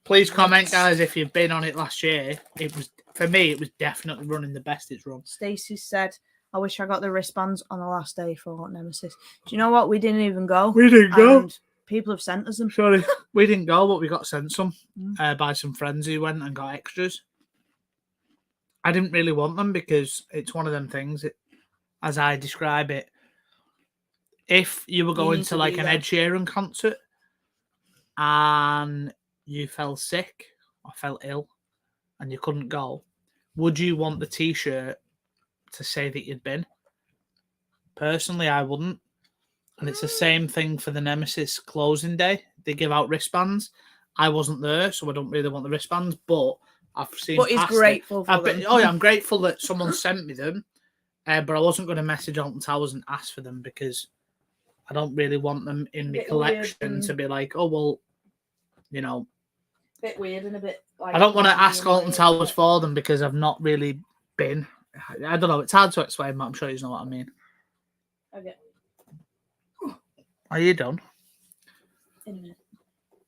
Please comment, guys, if you've been on it last year. It was, for me, it was definitely running the best it's run. Stacey said, I wish I got the wristbands on the last day for Nemesis. Do you know what? We didn't even go. We didn't go. And people have sent us them. Sorry, we didn't go, but we got sent some Mm. by some friends who went and got extras. I didn't really want them because it's one of them things. as I describe it. If you were going to like an Ed Sheeran concert and you fell sick or felt ill and you couldn't go, would you want the T-shirt to say that you'd been? Personally, I wouldn't. And it's the same thing for the Nemesis closing day. They give out wristbands. I wasn't there, so I don't really want the wristbands, but I've seen. But he's grateful for them. Oh yeah, I'm grateful that someone sent me them, but I wasn't going to message Alton Towers and ask for them because I don't really want them in my collection to be like, oh well, you know. A bit weird and a bit. Like, I don't want to ask Alton Towers for them because I've not really been. I don't know. It's hard to explain, but I'm sure you know what I mean. Okay. Are you done? In a minute.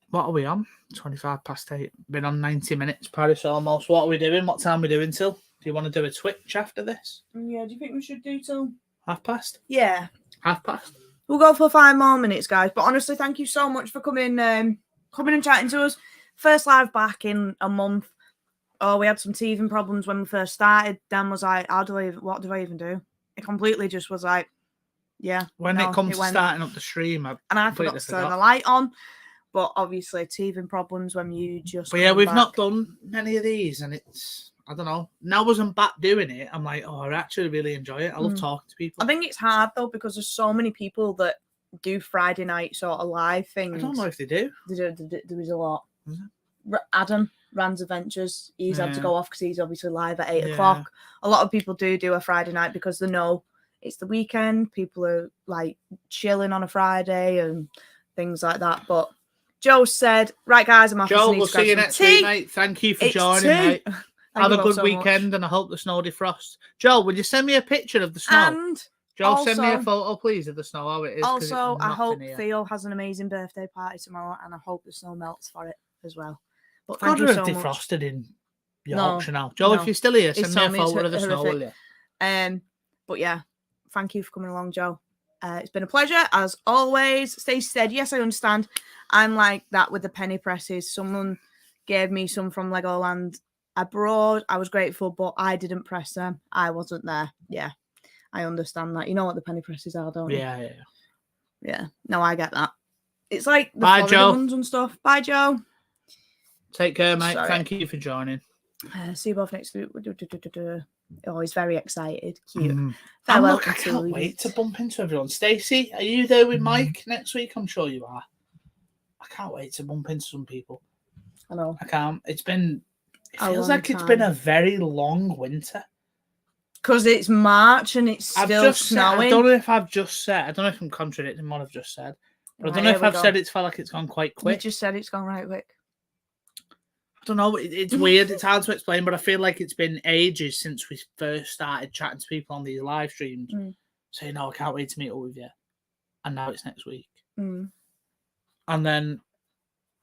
What are we on? 8:25. Been on 90 minutes, Paris almost. What are we doing? What time are we doing till? Do you want to do a Twitch after this? Yeah, do you think we should do till 30:30? Yeah. 30:30? We'll go for 5 more minutes, guys. But honestly, thank you so much for coming and chatting to us. First live back in a month. Oh, we had some teething problems when we first started. Dan was like, what do I even do? It completely just was like, yeah. When it comes to starting up the stream, I forgot to turn the light on. But obviously, teething problems when you just. But yeah, we've not done many of these, and it's, I don't know. Now as I'm back doing it, I'm like, oh, I actually really enjoy it. I love talking to people. I think it's hard though because there's so many people that do Friday night sort of live things. I don't know if they do. There is a lot. Adam, Rand's Adventures, he's had to go off because he's obviously live at 8 o'clock. A lot of people do a Friday night because they know it's the weekend. People are like chilling on a Friday and things like that. But Joe said, right, guys, I'm off. Joe, we'll see you next week, mate. Thank you for joining, mate. Have a good weekend, and I hope the snow defrosts. Joe, would you send me a picture of the snow? And Joe, send me a photo, please, of the snow, how it is. Also, I hope Theo has an amazing birthday party tomorrow, and I hope the snow melts for it as well. But thank you so much. Defrosted in Yorkshire now. Joe, if you're still here, send me a photo of the snow, will you? But yeah, thank you for coming along, Joe. It's been a pleasure, as always. Stacey said, yes, I understand. I'm like that with the penny presses. Someone gave me some from Legoland abroad. I was grateful, but I didn't press them. I wasn't there. Yeah, I understand that. You know what the penny presses are, don't you? Yeah. No, I get that. It's like the Florida ones and stuff. Bye, Joe. Take care, mate. Sorry. Thank you for joining. See you both next week. Oh, he's very excited. Cute. I can't wait to bump into everyone. Stacey, are you there with Mike next week? I'm sure you are. I can't wait to bump into some people. I know. I can't. It feels like it's been a very long winter. Because it's March and it's still snowing. I don't know if I've just said. I don't know if I'm contradicting what I've just said. But I don't know if I've said it's felt like it's gone quite quick. You just said it's gone right quick. I don't know. It's weird. It's hard to explain, but I feel like it's been ages since we first started chatting to people on these live streams, saying, "No, I can't wait to meet up with you." And now it's next week. And then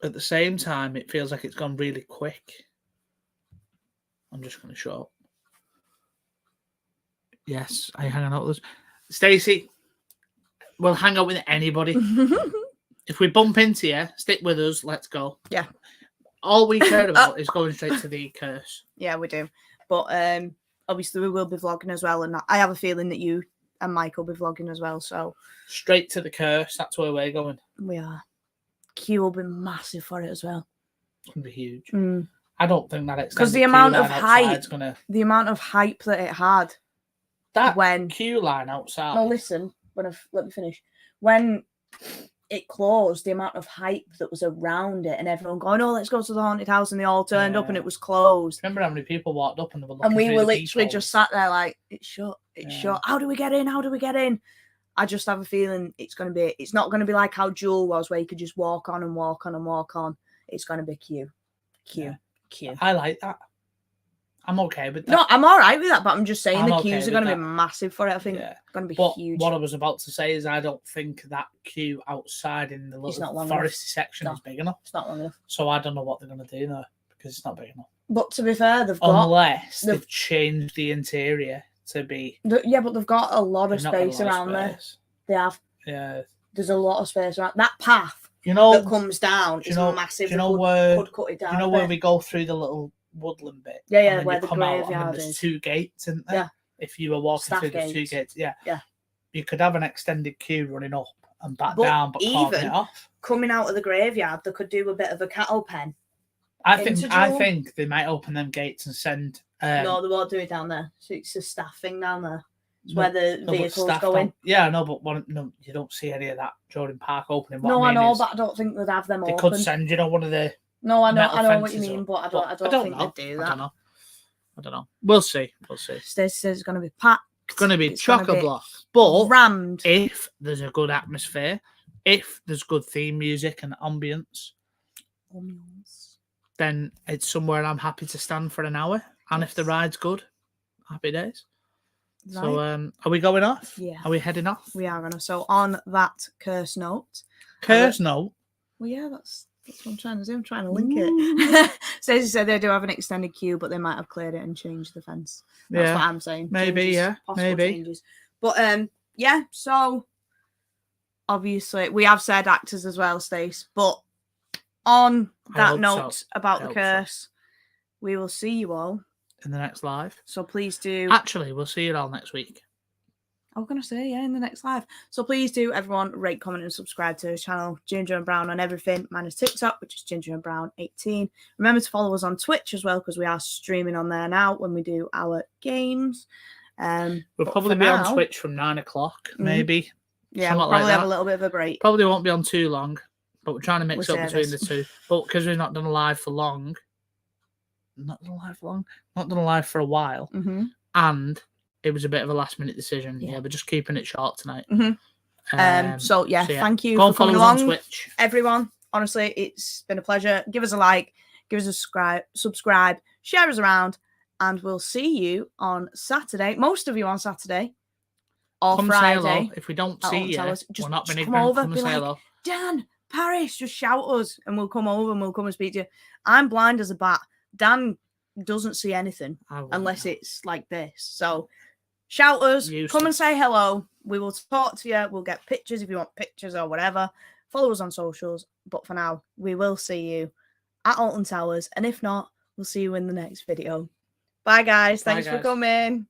at the same time, it feels like it's gone really quick. I'm just going to show up. Yes, I hang out with us. Stacey, we'll hang out with anybody. If we bump into you, stick with us. Let's go. Yeah. All we care about is going straight to the curse. Yeah, we do. But obviously we will be vlogging as well. And I have a feeling that you and Mike will be vlogging as well. So straight to the curse. That's where we're going. We are. Q will be massive for it as well. It's going to be huge. I don't think that because the amount of hype, the amount of hype that it had. That when queue line outside. No, listen. Let me finish. When it closed, the amount of hype that was around it, and everyone going, "Oh, let's go to the haunted house," and they all turned up, and it was closed. Remember how many people walked up and they were looking and we were literally just sat there like, "It's shut. It's shut. How do we get in? How do we get in?" I just have a feeling it's not going to be like how Jewel was, where you could just walk on and walk on and walk on. It's going to be queue. I like that. I'm okay with that. No, I'm all right with that, but I'm just saying the queues are going to be massive for it. I think it's going to be huge. What I was about to say is I don't think that queue outside in the little foresty section is big enough. It's not long enough. So I don't know what they're going to do there because it's not big enough. But to be fair, unless they've changed the interior to be... Yeah, but they've got a lot of space around there. They have. Yeah. There's a lot of space around. That path that comes down is massive. Do you know cut it down. Do you know where we go through the little woodland bit? Yeah, where the graveyard is. There's 2 gates, isn't there? Yeah. if you were walking Staff through the two gates. gates. Yeah. Yeah. You could have an extended queue running up and back But down, but calling even it off. Coming out of the graveyard, they could do a bit of a cattle pen. I Interdual. think they might open them gates and send. No, they won't do it down there. So it's a staff thing down there. It's No, where the but vehicles staff go in. don't- Yeah, I know, but no, you don't see any of that during park opening. What No, I I mean know, is but I don't think they'd have them they open. could send, one of the. No, I know metal what you fences mean, up. but I don't think know. they'd do I don't that. know. I don't know. We'll see. Stacey says it's going to be packed. It's going to be It's gonna be chock-a-block. But rammed. if there's a good atmosphere, if there's good theme music and ambience, then it's somewhere I'm happy to stand for an hour. And if the ride's good, happy days. Right. So are we going off? Yeah. Are we heading off? We are gonna. So on that curse note. Curse note. Well, yeah, that's what I'm trying to do. I'm trying to link it. Stacey said they do have an extended queue, but they might have cleared it and changed the fence. That's what I'm saying. Maybe, Changes, yeah, possible maybe. changes. But yeah. So obviously we have said actors as well, Stace. But on I that hope note so. about I the hope so. curse, we will see you all. In the next live. So please do. Actually, we'll see you all next week. I was going to say, yeah, in the next live. So please do, everyone, rate, comment, and subscribe to the channel, Ginger and Brown on everything, minus TikTok, which is Ginger and Brown 18. Remember to follow us on Twitch as well, because we are streaming on there now when we do our games. We'll but probably for be now- on Twitch from 9 o'clock, maybe. Yeah, something we'll like probably have that. a little bit of a break. Probably won't be on too long, but we're trying to mix We'll up share between the two. But because we've not done a live for long, not done a live for a while, Mm-hmm. and it was a bit of a last minute decision. Yeah. Yeah, we're just keeping it short tonight. Mhm. So yeah, thank you Go for and follow coming us on along, Twitch. everyone. Honestly, it's been a pleasure. Give us a like, give us a subscribe, share us around, and we'll see you on Saturday. Most of you on Saturday or Come say hello. Friday. If we don't at see Alton you, Towers. we're Just- not being just come ignorant. over, Come be and say like, hello. Dan, Paris, just shout us, and we'll come over and we'll come and speak to you. I'm blind as a bat. Dan doesn't see anything I won't unless know. it's like this. So shout us, Used come to. and say hello. We will talk to you. We'll get pictures if you want pictures or whatever. Follow us on socials. But for now, we will see you at Alton Towers. And if not, we'll see you in the next video. Bye, guys. Bye, Thanks for guys. coming.